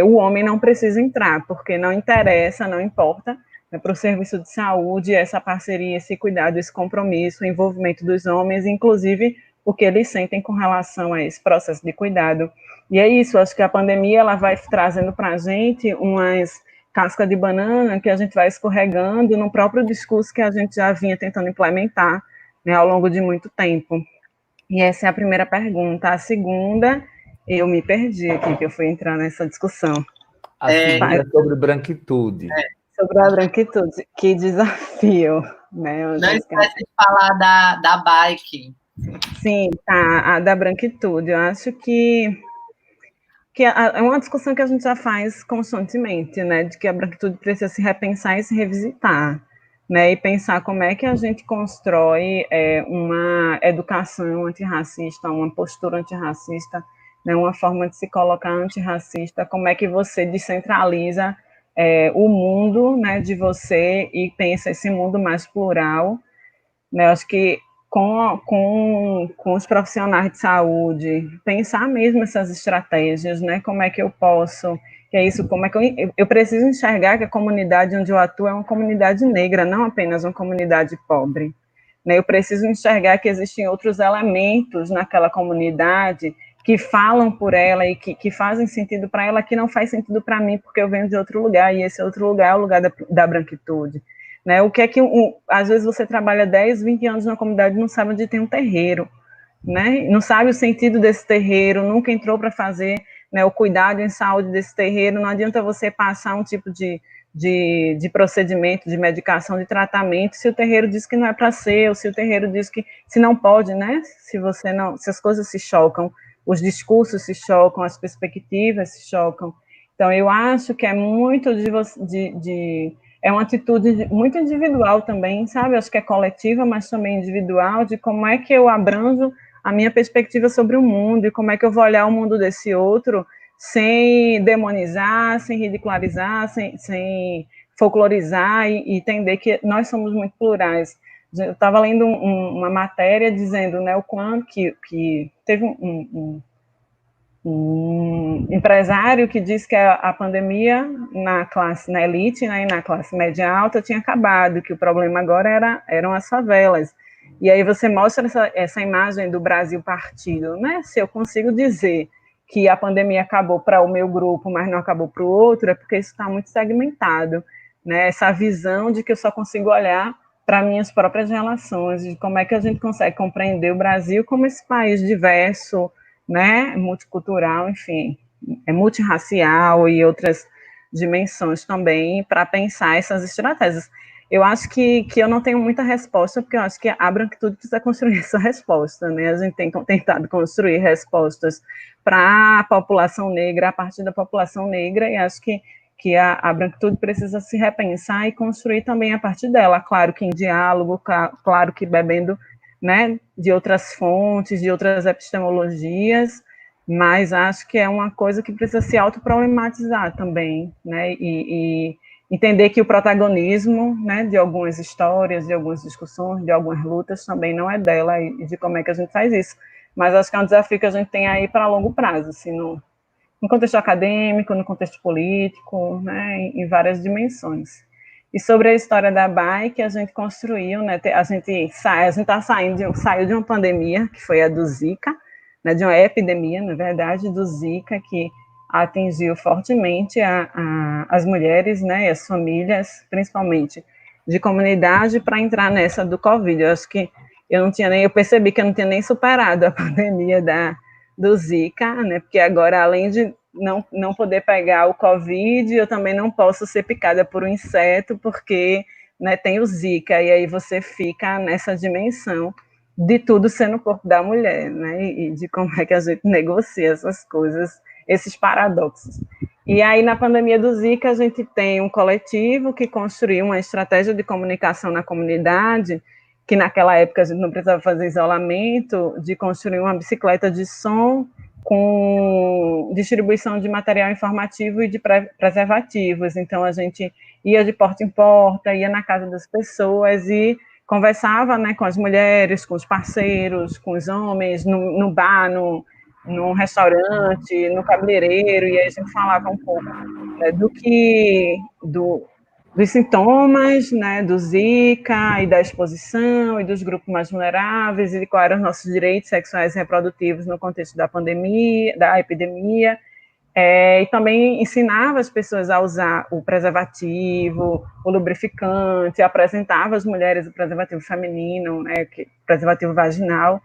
o homem não precisa entrar, porque não interessa, não importa, né, para o serviço de saúde, essa parceria, esse cuidado, esse compromisso, o envolvimento dos homens, inclusive o que eles sentem com relação a esse processo de cuidado. E é isso, acho que a pandemia ela vai trazendo para a gente umas cascas de banana que a gente vai escorregando no próprio discurso que a gente já vinha tentando implementar, né, ao longo de muito tempo. E essa é a primeira pergunta. A segunda, eu me perdi aqui, que eu fui entrar nessa discussão. A segunda é sobre branquitude. Sobre a branquitude, que desafio, né? Não esquece de falar da bike. Sim, tá, a da branquitude. Eu acho que é uma discussão que a gente já faz constantemente, né? De que a branquitude precisa se repensar e se revisitar, né? E pensar como é que a gente constrói uma educação antirracista, uma postura antirracista, né? Uma forma de se colocar antirracista, como é que você descentraliza o mundo, né, de você e pensa esse mundo mais plural, né? Eu acho que com os profissionais de saúde, pensar mesmo essas estratégias, né? Como é que eu posso, que é isso, como é que eu preciso enxergar que a comunidade onde eu atuo é uma comunidade negra, não apenas uma comunidade pobre, né? Eu preciso enxergar que existem outros elementos naquela comunidade que falam por ela e que fazem sentido para ela, que não faz sentido para mim, porque eu venho de outro lugar, e esse outro lugar é o lugar da branquitude. Né, o que é que, às vezes, você trabalha 10, 20 anos na comunidade e não sabe onde tem um terreiro, né? Não sabe o sentido desse terreiro, nunca entrou para fazer, né, o cuidado em saúde desse terreiro, não adianta você passar um tipo de procedimento, de medicação, de tratamento, se o terreiro diz que não é para ser, ou se o terreiro diz que se não pode, né? Se as coisas se chocam, os discursos se chocam, as perspectivas se chocam. Então, eu acho que é muito é uma atitude muito individual também, sabe? Acho que é coletiva, mas também individual, de como é que eu abranjo a minha perspectiva sobre o mundo e como é que eu vou olhar o mundo desse outro sem demonizar, sem ridicularizar, sem folclorizar e entender que nós somos muito plurais. Eu estava lendo uma matéria dizendo, né, o quanto que teve um empresário que disse que a pandemia na elite, né, e na classe média alta tinha acabado, que o problema agora eram as favelas. E aí você mostra essa imagem do Brasil partido, né? Se eu consigo dizer que a pandemia acabou para o meu grupo, mas não acabou para o outro, é porque isso está muito segmentado, né? Essa visão de que eu só consigo olhar para minhas próprias relações, de como é que a gente consegue compreender o Brasil como esse país diverso, né, multicultural, enfim, multirracial e outras dimensões também para pensar essas estratégias. Eu acho que eu não tenho muita resposta, porque eu acho que a branquitude precisa construir essa resposta, né? A gente tem tentado construir respostas para a população negra, a partir da população negra, e acho que a branquitude precisa se repensar e construir também a partir dela, claro que em diálogo, claro que bebendo, né, de outras fontes, de outras epistemologias, mas acho que é uma coisa que precisa se autoproblematizar também, né, e entender que o protagonismo, né, de algumas histórias, de algumas discussões, de algumas lutas também não é dela e de como é que a gente faz isso. Mas acho que é um desafio que a gente tem aí para longo prazo, assim, no contexto acadêmico, no contexto político, né, em várias dimensões. E sobre a história da bike, a gente construiu, né, a gente tá saiu de uma pandemia, que foi a do Zika, né, de uma epidemia, na verdade, do Zika, que atingiu fortemente as mulheres, né, e as famílias, principalmente de comunidade, para entrar nessa do Covid. Eu acho que eu percebi que eu não tinha nem superado a pandemia do Zika, né, porque agora, além de não poder pegar o Covid, eu também não posso ser picada por um inseto, porque, né, tem o Zika, e aí você fica nessa dimensão de tudo ser no corpo da mulher, né, e de como é que a gente negocia essas coisas esses paradoxos. E aí, na pandemia do Zika, a gente tem um coletivo que construiu uma estratégia de comunicação na comunidade, que naquela época a gente não precisava fazer isolamento, de construir uma bicicleta de som com distribuição de material informativo e de preservativos. Então, a gente ia de porta em porta, ia na casa das pessoas e conversava, né, com as mulheres, com os parceiros, com os homens, no bar, no restaurante, no cabeleireiro, e aí a gente falava um pouco, né, dos sintomas, né, do Zika e da exposição e dos grupos mais vulneráveis e de quais eram os nossos direitos sexuais e reprodutivos no contexto da pandemia, da epidemia, e também ensinava as pessoas a usar o preservativo, o lubrificante, apresentava às mulheres o preservativo feminino, né, preservativo vaginal,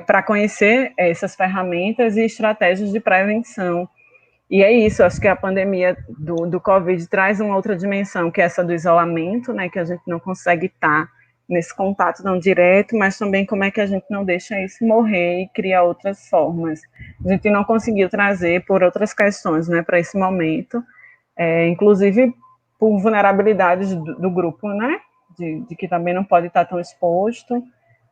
para conhecer essas ferramentas e estratégias de prevenção. E é isso, acho que a pandemia do Covid traz uma outra dimensão, que é essa do isolamento, né, que a gente não consegue estar nesse contato tão direto, mas também como é que a gente não deixa isso morrer e cria outras formas. A gente não conseguiu trazer por outras questões, né, para esse momento, inclusive por vulnerabilidades do grupo, né, de que também não pode estar tão exposto,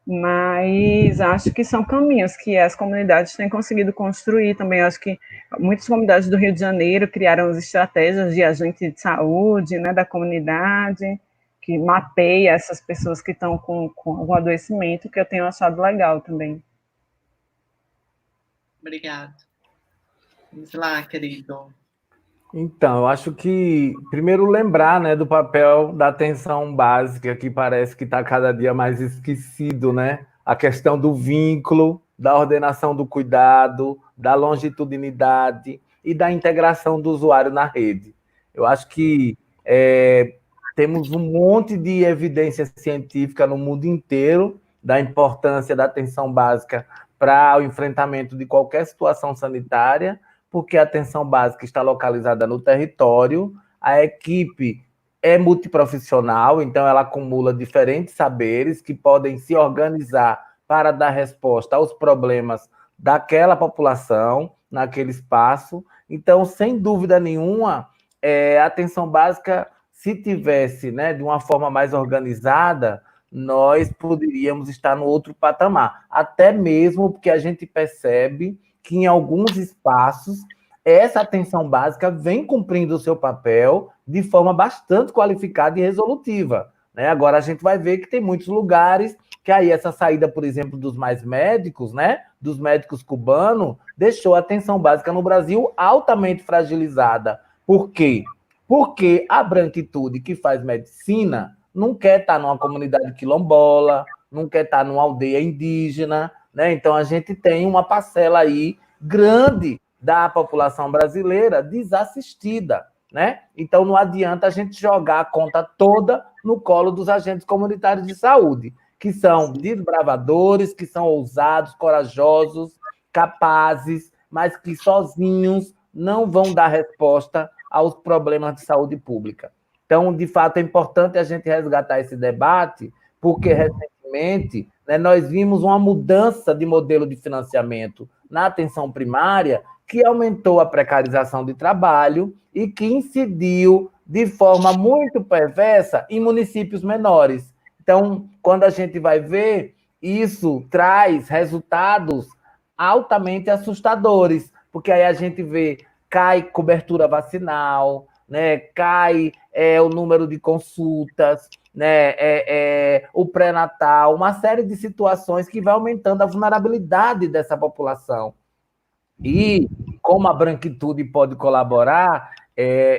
mas acho que são caminhos que as comunidades têm conseguido construir também. Acho que muitas comunidades do Rio de Janeiro criaram as estratégias de agente de saúde, né, da comunidade, que mapeia essas pessoas que estão com algum adoecimento, que eu tenho achado legal também. Obrigada. Vamos lá, querido. Então, eu acho que, primeiro, lembrar, né, do papel da atenção básica, que parece que está cada dia mais esquecido, né? A questão do vínculo, da ordenação do cuidado, da longitudinidade e da integração do usuário na rede. Eu acho que temos um monte de evidência científica no mundo inteiro da importância da atenção básica para o enfrentamento de qualquer situação sanitária, porque a atenção básica está localizada no território, a equipe é multiprofissional, então ela acumula diferentes saberes que podem se organizar para dar resposta aos problemas daquela população, naquele espaço. Então, sem dúvida nenhuma, a atenção básica, se tivesse, né, de uma forma mais organizada, nós poderíamos estar no outro patamar, até mesmo porque a gente percebe que em alguns espaços essa atenção básica vem cumprindo o seu papel de forma bastante qualificada e resolutiva, né? Agora a gente vai ver que tem muitos lugares que aí essa saída, por exemplo, dos mais médicos, né, dos médicos cubanos, deixou a atenção básica no Brasil altamente fragilizada. Por quê? Porque a branquitude que faz medicina não quer estar numa comunidade quilombola, não quer estar numa aldeia indígena, né? Então a gente tem uma parcela aí grande da população brasileira desassistida, né? Então não adianta a gente jogar a conta toda no colo dos agentes comunitários de saúde, que são desbravadores, que são ousados, corajosos, capazes, mas que sozinhos não vão dar resposta aos problemas de saúde pública. Então, de fato, é importante a gente resgatar esse debate, porque recentemente, né, nós vimos uma mudança de modelo de financiamento na atenção primária que aumentou a precarização de trabalho e que incidiu de forma muito perversa em municípios menores. Então, quando a gente vai ver, isso traz resultados altamente assustadores, porque aí a gente vê, cai cobertura vacinal, né, cai o número de consultas, né, o pré-natal, uma série de situações que vai aumentando a vulnerabilidade dessa população. E como a branquitude pode colaborar,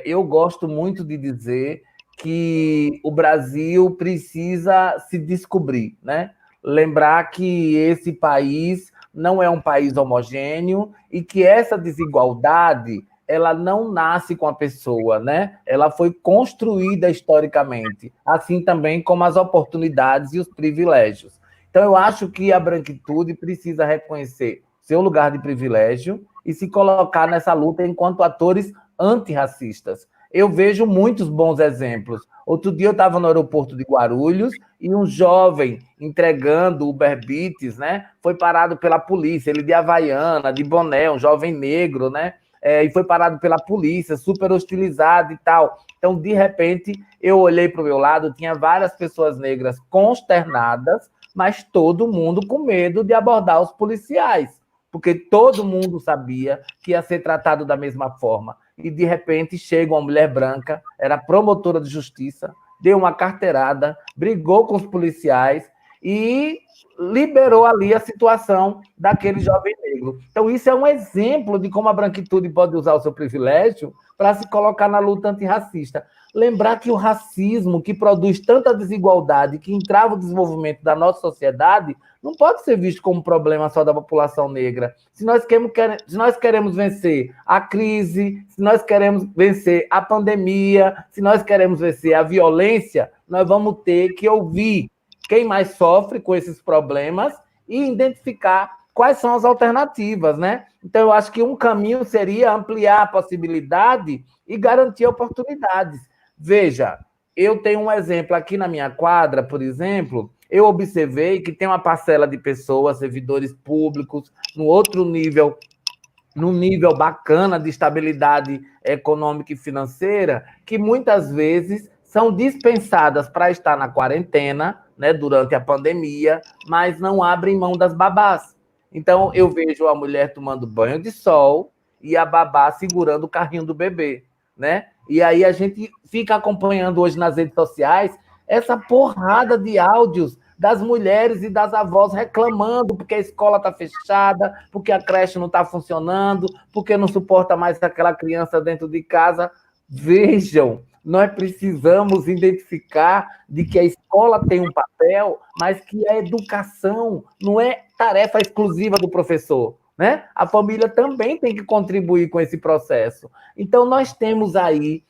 eu gosto muito de dizer que o Brasil precisa se descobrir, né? Lembrar que esse país não é um país homogêneo e que essa desigualdade ela não nasce com a pessoa, né? Ela foi construída historicamente, assim também como as oportunidades e os privilégios. Então, eu acho que a branquitude precisa reconhecer seu lugar de privilégio e se colocar nessa luta enquanto atores antirracistas. Eu vejo muitos bons exemplos. Outro dia eu estava no aeroporto de Guarulhos e um jovem entregando Uber Eats, né, foi parado pela polícia, ele de Havaiana, de boné, um jovem negro, né, e foi parado pela polícia, super hostilizado e tal. Então, de repente, eu olhei para o meu lado, tinha várias pessoas negras consternadas, mas todo mundo com medo de abordar os policiais, porque todo mundo sabia que ia ser tratado da mesma forma. E, de repente, chega uma mulher branca, era promotora de justiça, deu uma carteirada, brigou com os policiais e liberou ali a situação daquele jovem negro. Então, isso é um exemplo de como a branquitude pode usar o seu privilégio para se colocar na luta antirracista. Lembrar que o racismo, que produz tanta desigualdade, que entrava o desenvolvimento da nossa sociedade, não pode ser visto como um problema só da população negra. Se nós queremos vencer a crise, se nós queremos vencer a pandemia, se nós queremos vencer a violência, nós vamos ter que ouvir quem mais sofre com esses problemas e identificar quais são as alternativas, né? Então, eu acho que um caminho seria ampliar a possibilidade e garantir oportunidades. Veja, eu tenho um exemplo aqui na minha quadra, por exemplo, eu observei que tem uma parcela de pessoas, servidores públicos, num nível bacana de estabilidade econômica e financeira, que muitas vezes são dispensadas para estar na quarentena, né, durante a pandemia, mas não abrem mão das babás. Então, eu vejo a mulher tomando banho de sol e a babá segurando o carrinho do bebê, né? E aí a gente fica acompanhando hoje nas redes sociais essa porrada de áudios das mulheres e das avós reclamando porque a escola está fechada, porque a creche não está funcionando, porque não suporta mais aquela criança dentro de casa. Vejam, nós precisamos identificar de que a escola tem um papel, mas que a educação não é tarefa exclusiva do professor, né? A família também tem que contribuir com esse processo. Então, nós temos aí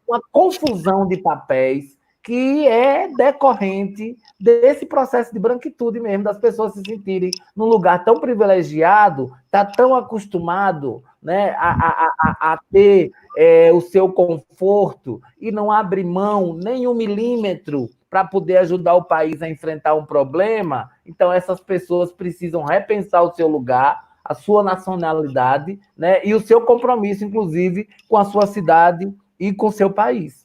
uma confusão de papéis que é decorrente desse processo de branquitude mesmo, das pessoas se sentirem num lugar tão privilegiado, tá tão acostumado, né, a ter o seu conforto e não abre mão nem 1 milímetro para poder ajudar o país a enfrentar um problema. Então, essas pessoas precisam repensar o seu lugar, a sua nacionalidade, né, e o seu compromisso, inclusive, com a sua cidade e com o seu país.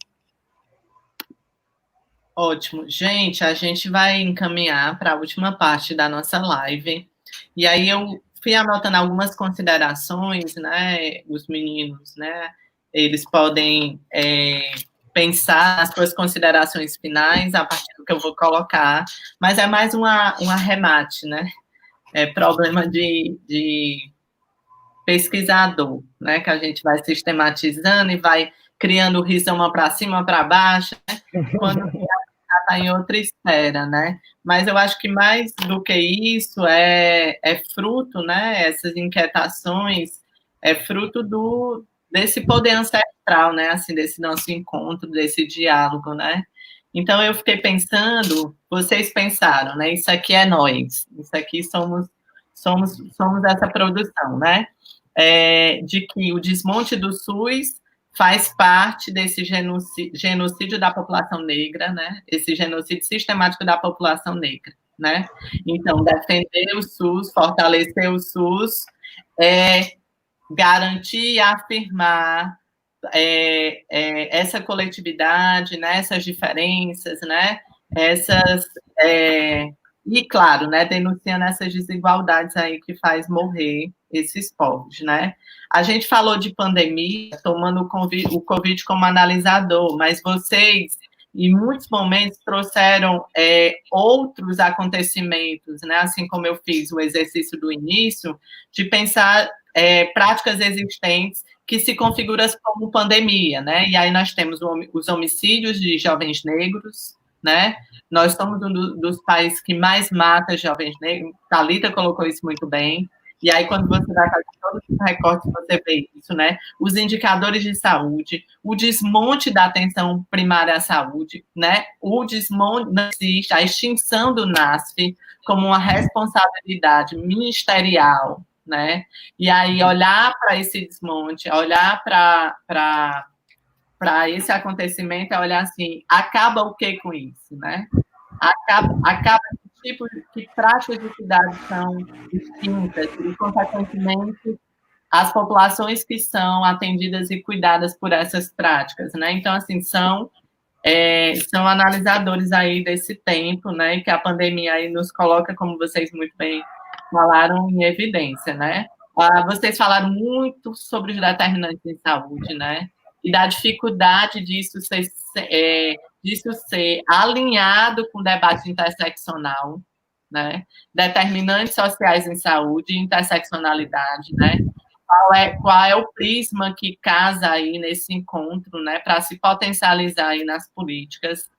Ótimo. Gente, a gente vai encaminhar para a última parte da nossa live. E aí eu fui anotando algumas considerações, né? Os meninos, né? Eles podem pensar nas suas considerações finais a partir do que eu vou colocar, mas é mais um arremate, né? É problema de pesquisador, né? Que a gente vai sistematizando e vai criando o rizoma para cima, para baixo, né? Quando está em outra esfera, né? Mas eu acho que mais do que isso é fruto, né? Essas inquietações é fruto desse poder ancestral, né? Assim, desse nosso encontro, desse diálogo, né? Então eu fiquei pensando, vocês pensaram, né? Isso aqui é nós, isso aqui somos essa produção, né? De que o desmonte do SUS faz parte desse genocídio da população negra, né? Esse genocídio sistemático da população negra, né? Então, defender o SUS, fortalecer o SUS, garantir e afirmar essa coletividade, né? Essas diferenças, né? E, claro, né, denunciando essas desigualdades aí que faz morrer esses povos, né? A gente falou de pandemia, tomando o Covid como analisador, mas vocês, em muitos momentos, trouxeram outros acontecimentos, né? Assim como eu fiz o exercício do início, de pensar práticas existentes que se configuram como pandemia, né? E aí nós temos os homicídios de jovens negros, né? Nós somos um dos países que mais mata jovens negros. Thalita colocou isso muito bem. E aí, quando você vai fazer todos os recortes, você vê isso, né? Os indicadores de saúde, o desmonte da atenção primária à saúde, né? O desmonte, não existe, a extinção do NASF como uma responsabilidade ministerial, né? E aí, olhar para esse desmonte, olhar para para esse acontecimento é olhar assim, acaba o que com isso, né? Acaba que práticas de cuidado são distintas e, consequentemente, as populações que são atendidas e cuidadas por essas práticas, né? Então, assim, são analisadores aí desse tempo, né? Que a pandemia aí nos coloca, como vocês muito bem falaram, em evidência, né? Vocês falaram muito sobre os determinantes em saúde, né? E da dificuldade disso ser alinhado com o debate interseccional, né? Determinantes sociais em saúde e interseccionalidade, né? Qual é o prisma que casa aí nesse encontro, né, para se potencializar aí nas políticas.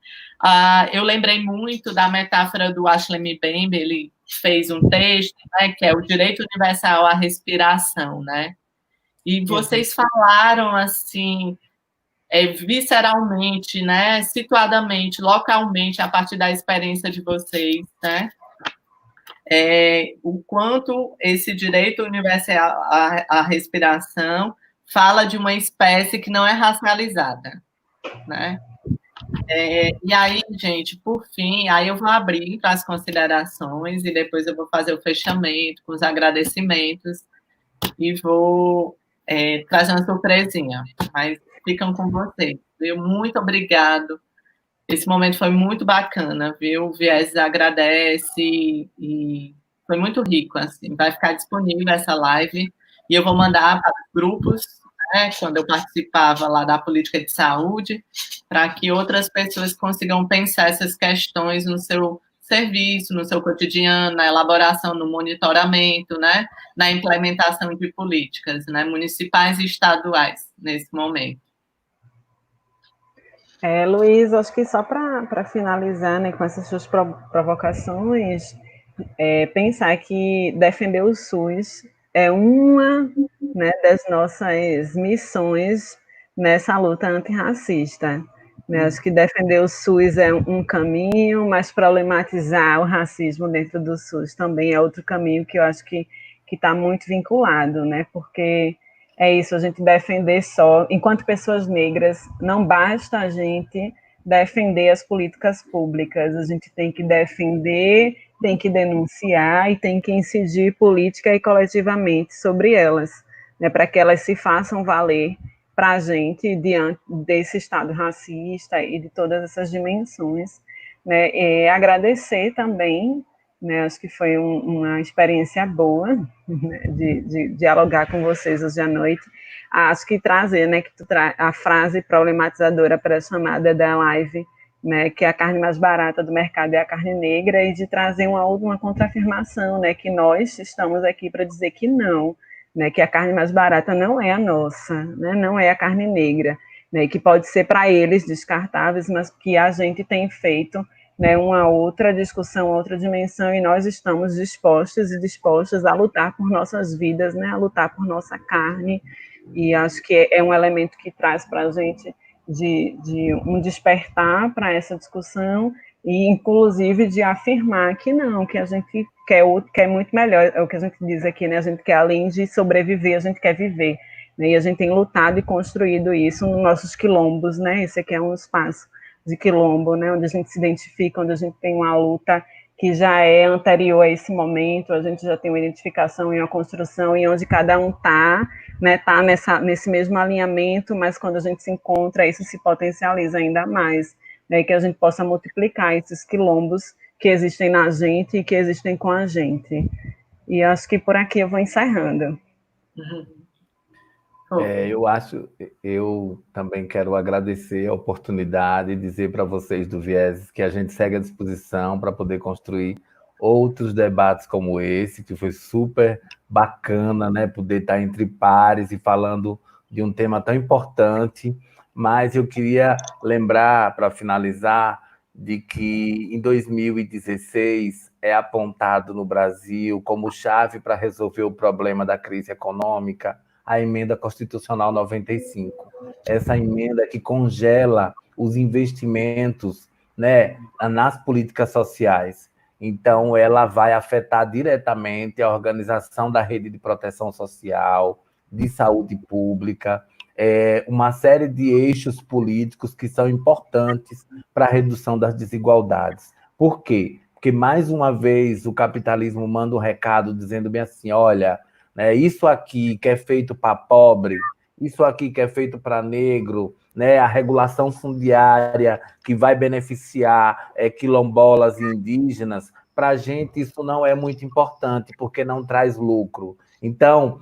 Eu lembrei muito da metáfora do Ashley Mbembe, ele fez um texto, né, que é o direito universal à respiração, né, e vocês falaram, assim, visceralmente, né, situadamente, localmente, a partir da experiência de vocês, né, o quanto esse direito universal à respiração fala de uma espécie que não é racializada, né? E aí, gente, por fim, aí eu vou abrir para as considerações e depois eu vou fazer o fechamento com os agradecimentos e vou trazer uma surpresinha, mas ficam com vocês, viu? Muito obrigado. Esse momento foi muito bacana, viu? O Viés agradece e foi muito rico, assim. Vai ficar disponível essa live e eu vou mandar para os grupos, né, quando eu participava lá da política de saúde, para que outras pessoas consigam pensar essas questões no seu serviço, no seu cotidiano, na elaboração, no monitoramento, né, na implementação de políticas, né, municipais e estaduais nesse momento. Luiz, acho que só para finalizar, né, com essas suas provocações, pensar que defender o SUS é uma, né, das nossas missões nessa luta antirracista. Né? Acho que defender o SUS é um caminho, mas problematizar o racismo dentro do SUS também é outro caminho que eu acho que está muito vinculado, né? Porque é isso, a gente defender só, enquanto pessoas negras, não basta a gente defender as políticas públicas, a gente tem que defender, tem que denunciar e tem que incidir política e coletivamente sobre elas, né, para que elas se façam valer para a gente diante desse Estado racista e de todas essas dimensões. Né, e agradecer também, né, acho que foi uma experiência boa, né, de dialogar com vocês hoje à noite. Acho que trazer, né, que a frase problematizadora para a chamada da live, né, que a carne mais barata do mercado é a carne negra, e de trazer uma contraafirmação, né, que nós estamos aqui para dizer que não, né, que a carne mais barata não é a nossa, né, não é a carne negra, né, que pode ser para eles descartáveis, mas que a gente tem feito, né, uma outra discussão, outra dimensão, e nós estamos dispostos e dispostas a lutar por nossas vidas, né, a lutar por nossa carne, e acho que é um elemento que traz para a gente de um despertar para essa discussão, e inclusive de afirmar que não, que a gente quer muito melhor, é o que a gente diz aqui, né, a gente quer, além de sobreviver, a gente quer viver, né, e a gente tem lutado e construído isso nos nossos quilombos, né, esse aqui é um espaço de quilombo, né, onde a gente se identifica, onde a gente tem uma luta que já é anterior a esse momento, a gente já tem uma identificação e uma construção, e onde cada um está, né, tá nesse mesmo alinhamento, mas quando a gente se encontra, isso se potencializa ainda mais, né, que a gente possa multiplicar esses quilombos que existem na gente e que existem com a gente. E acho que por aqui eu vou encerrando. Eu também quero agradecer a oportunidade e dizer para vocês do Vieses que a gente segue à disposição para poder construir outros debates como esse, que foi super bacana, né? Poder estar entre pares e falando de um tema tão importante. Mas eu queria lembrar, para finalizar, de que em 2016 é apontado no Brasil como chave para resolver o problema da crise econômica a emenda constitucional 95. Essa emenda que congela os investimentos, né, nas políticas sociais. Então, ela vai afetar diretamente a organização da rede de proteção social, de saúde pública. uma série de eixos políticos que são importantes para a redução das desigualdades. Por quê? Porque, mais uma vez, o capitalismo manda um recado dizendo bem assim, olha, né, isso aqui que é feito para pobre, isso aqui que é feito para negro, né, a regulação fundiária que vai beneficiar quilombolas e indígenas, para a gente isso não é muito importante, porque não traz lucro. Então,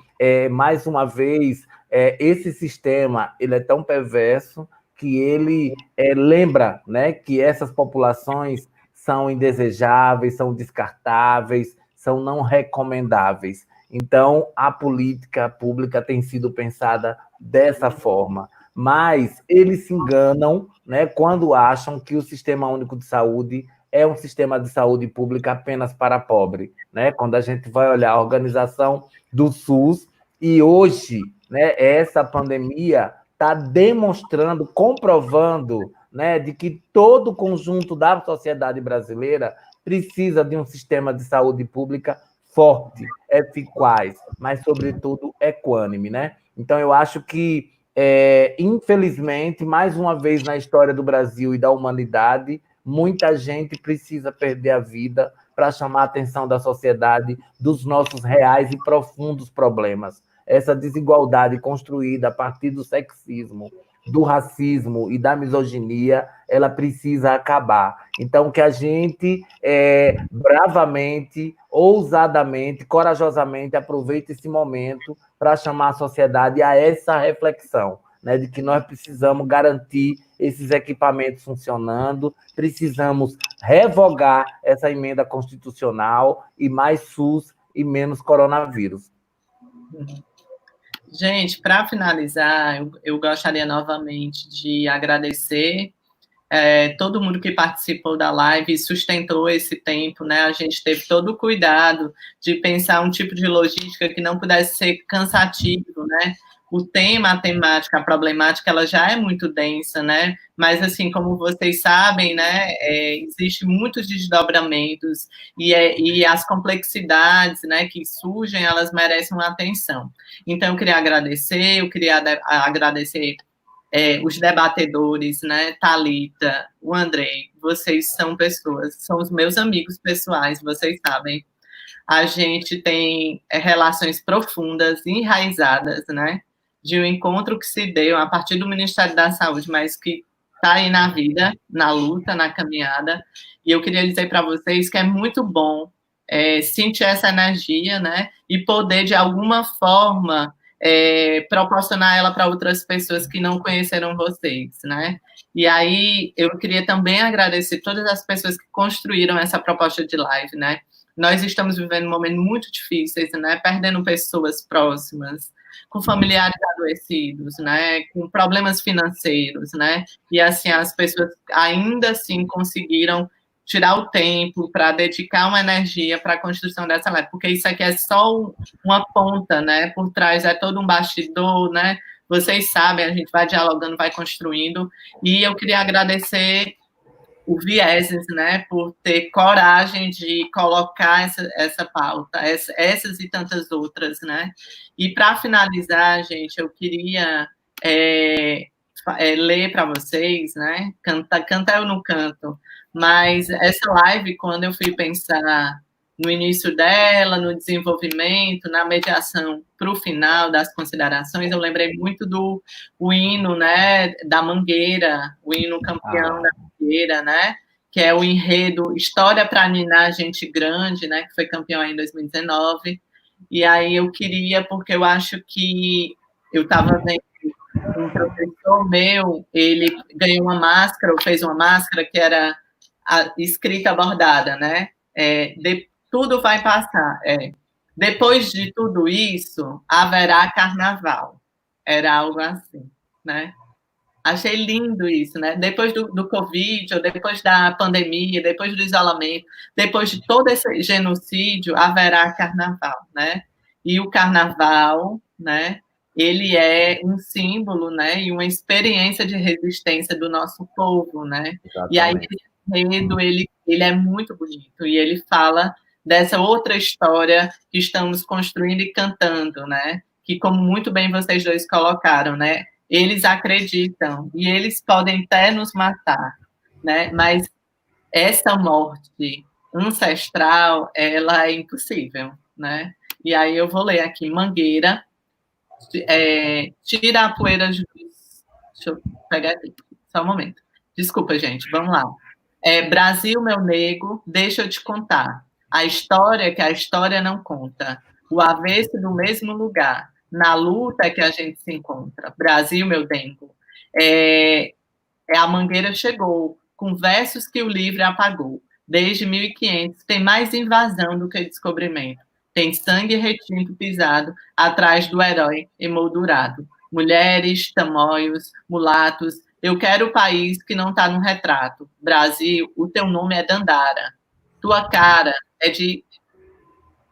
mais uma vez, esse sistema ele é tão perverso que ele lembra, né, que essas populações são indesejáveis, são descartáveis, são não recomendáveis. Então, a política pública tem sido pensada dessa forma. Mas eles se enganam, né, quando acham que o Sistema Único de Saúde é um sistema de saúde pública apenas para pobre, né? Quando a gente vai olhar a organização do SUS, e hoje, né, essa pandemia está demonstrando, comprovando, né, de que todo o conjunto da sociedade brasileira precisa de um sistema de saúde pública forte, eficaz, mas, sobretudo, equânime, né? Então, eu acho que, infelizmente, mais uma vez na história do Brasil e da humanidade, muita gente precisa perder a vida para chamar a atenção da sociedade dos nossos reais e profundos problemas. Essa desigualdade construída a partir do sexismo, do racismo e da misoginia, ela precisa acabar. Então, que a gente bravamente, ousadamente, corajosamente aproveite esse momento para chamar a sociedade a essa reflexão, né, de que nós precisamos garantir esses equipamentos funcionando, precisamos revogar essa emenda constitucional e mais SUS e menos coronavírus. Gente, para finalizar, eu gostaria novamente de agradecer todo mundo que participou da live e sustentou esse tempo, né? A gente teve todo o cuidado de pensar um tipo de logística que não pudesse ser cansativo, né? O tema, a temática, a problemática, ela já é muito densa, né? Mas, assim, como vocês sabem, né, existe muitos desdobramentos e as complexidades, né, que surgem, elas merecem uma atenção. Então, eu queria agradecer os debatedores, né, Thalita, o Andrei, vocês são pessoas, são os meus amigos pessoais, vocês sabem. A gente tem relações profundas, enraizadas, né, de um encontro que se deu a partir do Ministério da Saúde, mas que está aí na vida, na luta, na caminhada, e eu queria dizer para vocês que é muito bom sentir essa energia, né, e poder, de alguma forma, proporcionar ela para outras pessoas que não conheceram vocês, né? E aí, eu queria também agradecer todas as pessoas que construíram essa proposta de live, né? Nós estamos vivendo momentos muito difíceis, né? Perdendo pessoas próximas, com familiares adoecidos, né? Com problemas financeiros, né? E, assim, as pessoas ainda assim conseguiram tirar o tempo para dedicar uma energia para a construção dessa live, porque isso aqui é só uma ponta, né? Por trás é todo um bastidor, né? Vocês sabem, a gente vai dialogando, vai construindo, e eu queria agradecer o Vieses, né, por ter coragem de colocar essa pauta, essas e tantas outras, né? E para finalizar, gente, eu queria ler para vocês, né? Cantar eu não canto, mas essa live, quando eu fui pensar no início dela, no desenvolvimento, na mediação para o final das considerações, eu lembrei muito do hino, né, da Mangueira, o hino campeão da Mangueira, né, que é o enredo História para Ninar Gente Grande, né, que foi campeão em 2019, e aí eu queria, porque eu acho que eu estava vendo um professor meu, ele ganhou uma máscara, ou fez uma máscara que era escrita bordada, né, tudo vai passar. Depois de tudo isso, haverá carnaval. Era algo assim, né? Achei lindo isso, né? Depois do Covid, ou depois da pandemia, depois do isolamento, depois de todo esse genocídio, haverá carnaval, né? E o carnaval, né? Ele é um símbolo, né? E uma experiência de resistência do nosso povo, né? Exatamente. E aí, esse enredo, ele é muito bonito, e ele fala dessa outra história que estamos construindo e cantando, né? Que, como muito bem vocês dois colocaram, né? eles acreditam e eles podem até nos matar, né? Mas essa morte ancestral, ela é impossível, né? E aí eu vou ler aqui, Mangueira, tira a poeira dos... Deixa eu pegar aqui, só um momento. Desculpa, gente, vamos lá. Brasil, meu nego, deixa eu te contar. A história que a história não conta. O avesso do mesmo lugar. Na luta que a gente se encontra. Brasil, meu dengo. A Mangueira chegou, com versos que o livro apagou. Desde 1500, tem mais invasão do que descobrimento. Tem sangue retinto pisado atrás do herói emoldurado. Mulheres, tamoios, mulatos. Eu quero o país que não está no retrato. Brasil, o teu nome é Dandara. Tua cara é de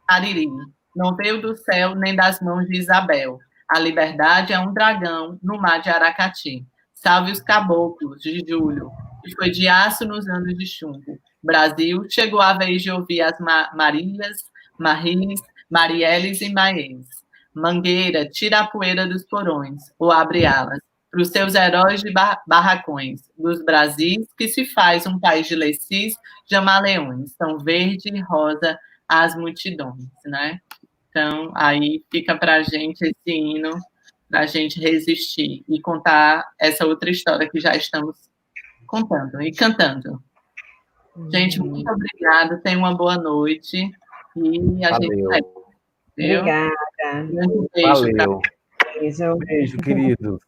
Ariri. Não veio do céu nem das mãos de Isabel. A liberdade é um dragão no mar de Aracati. Salve os caboclos de julho, que foi de aço nos anos de chumbo. Brasil, chegou a vez de ouvir as Marias, Maris, Marieles e Maies. Mangueira, tira a poeira dos porões, ou abre alas, para os seus heróis de barracões, dos Brasis, que se faz um país de lecis, jamaleões, tão verde e rosa as multidões, né? Então, aí fica para a gente esse hino, para a gente resistir e contar essa outra história que já estamos contando e cantando. Gente, muito obrigada, tenha uma boa noite e a gente vai. Obrigada. Um beijo. Valeu. Beijo, queridos.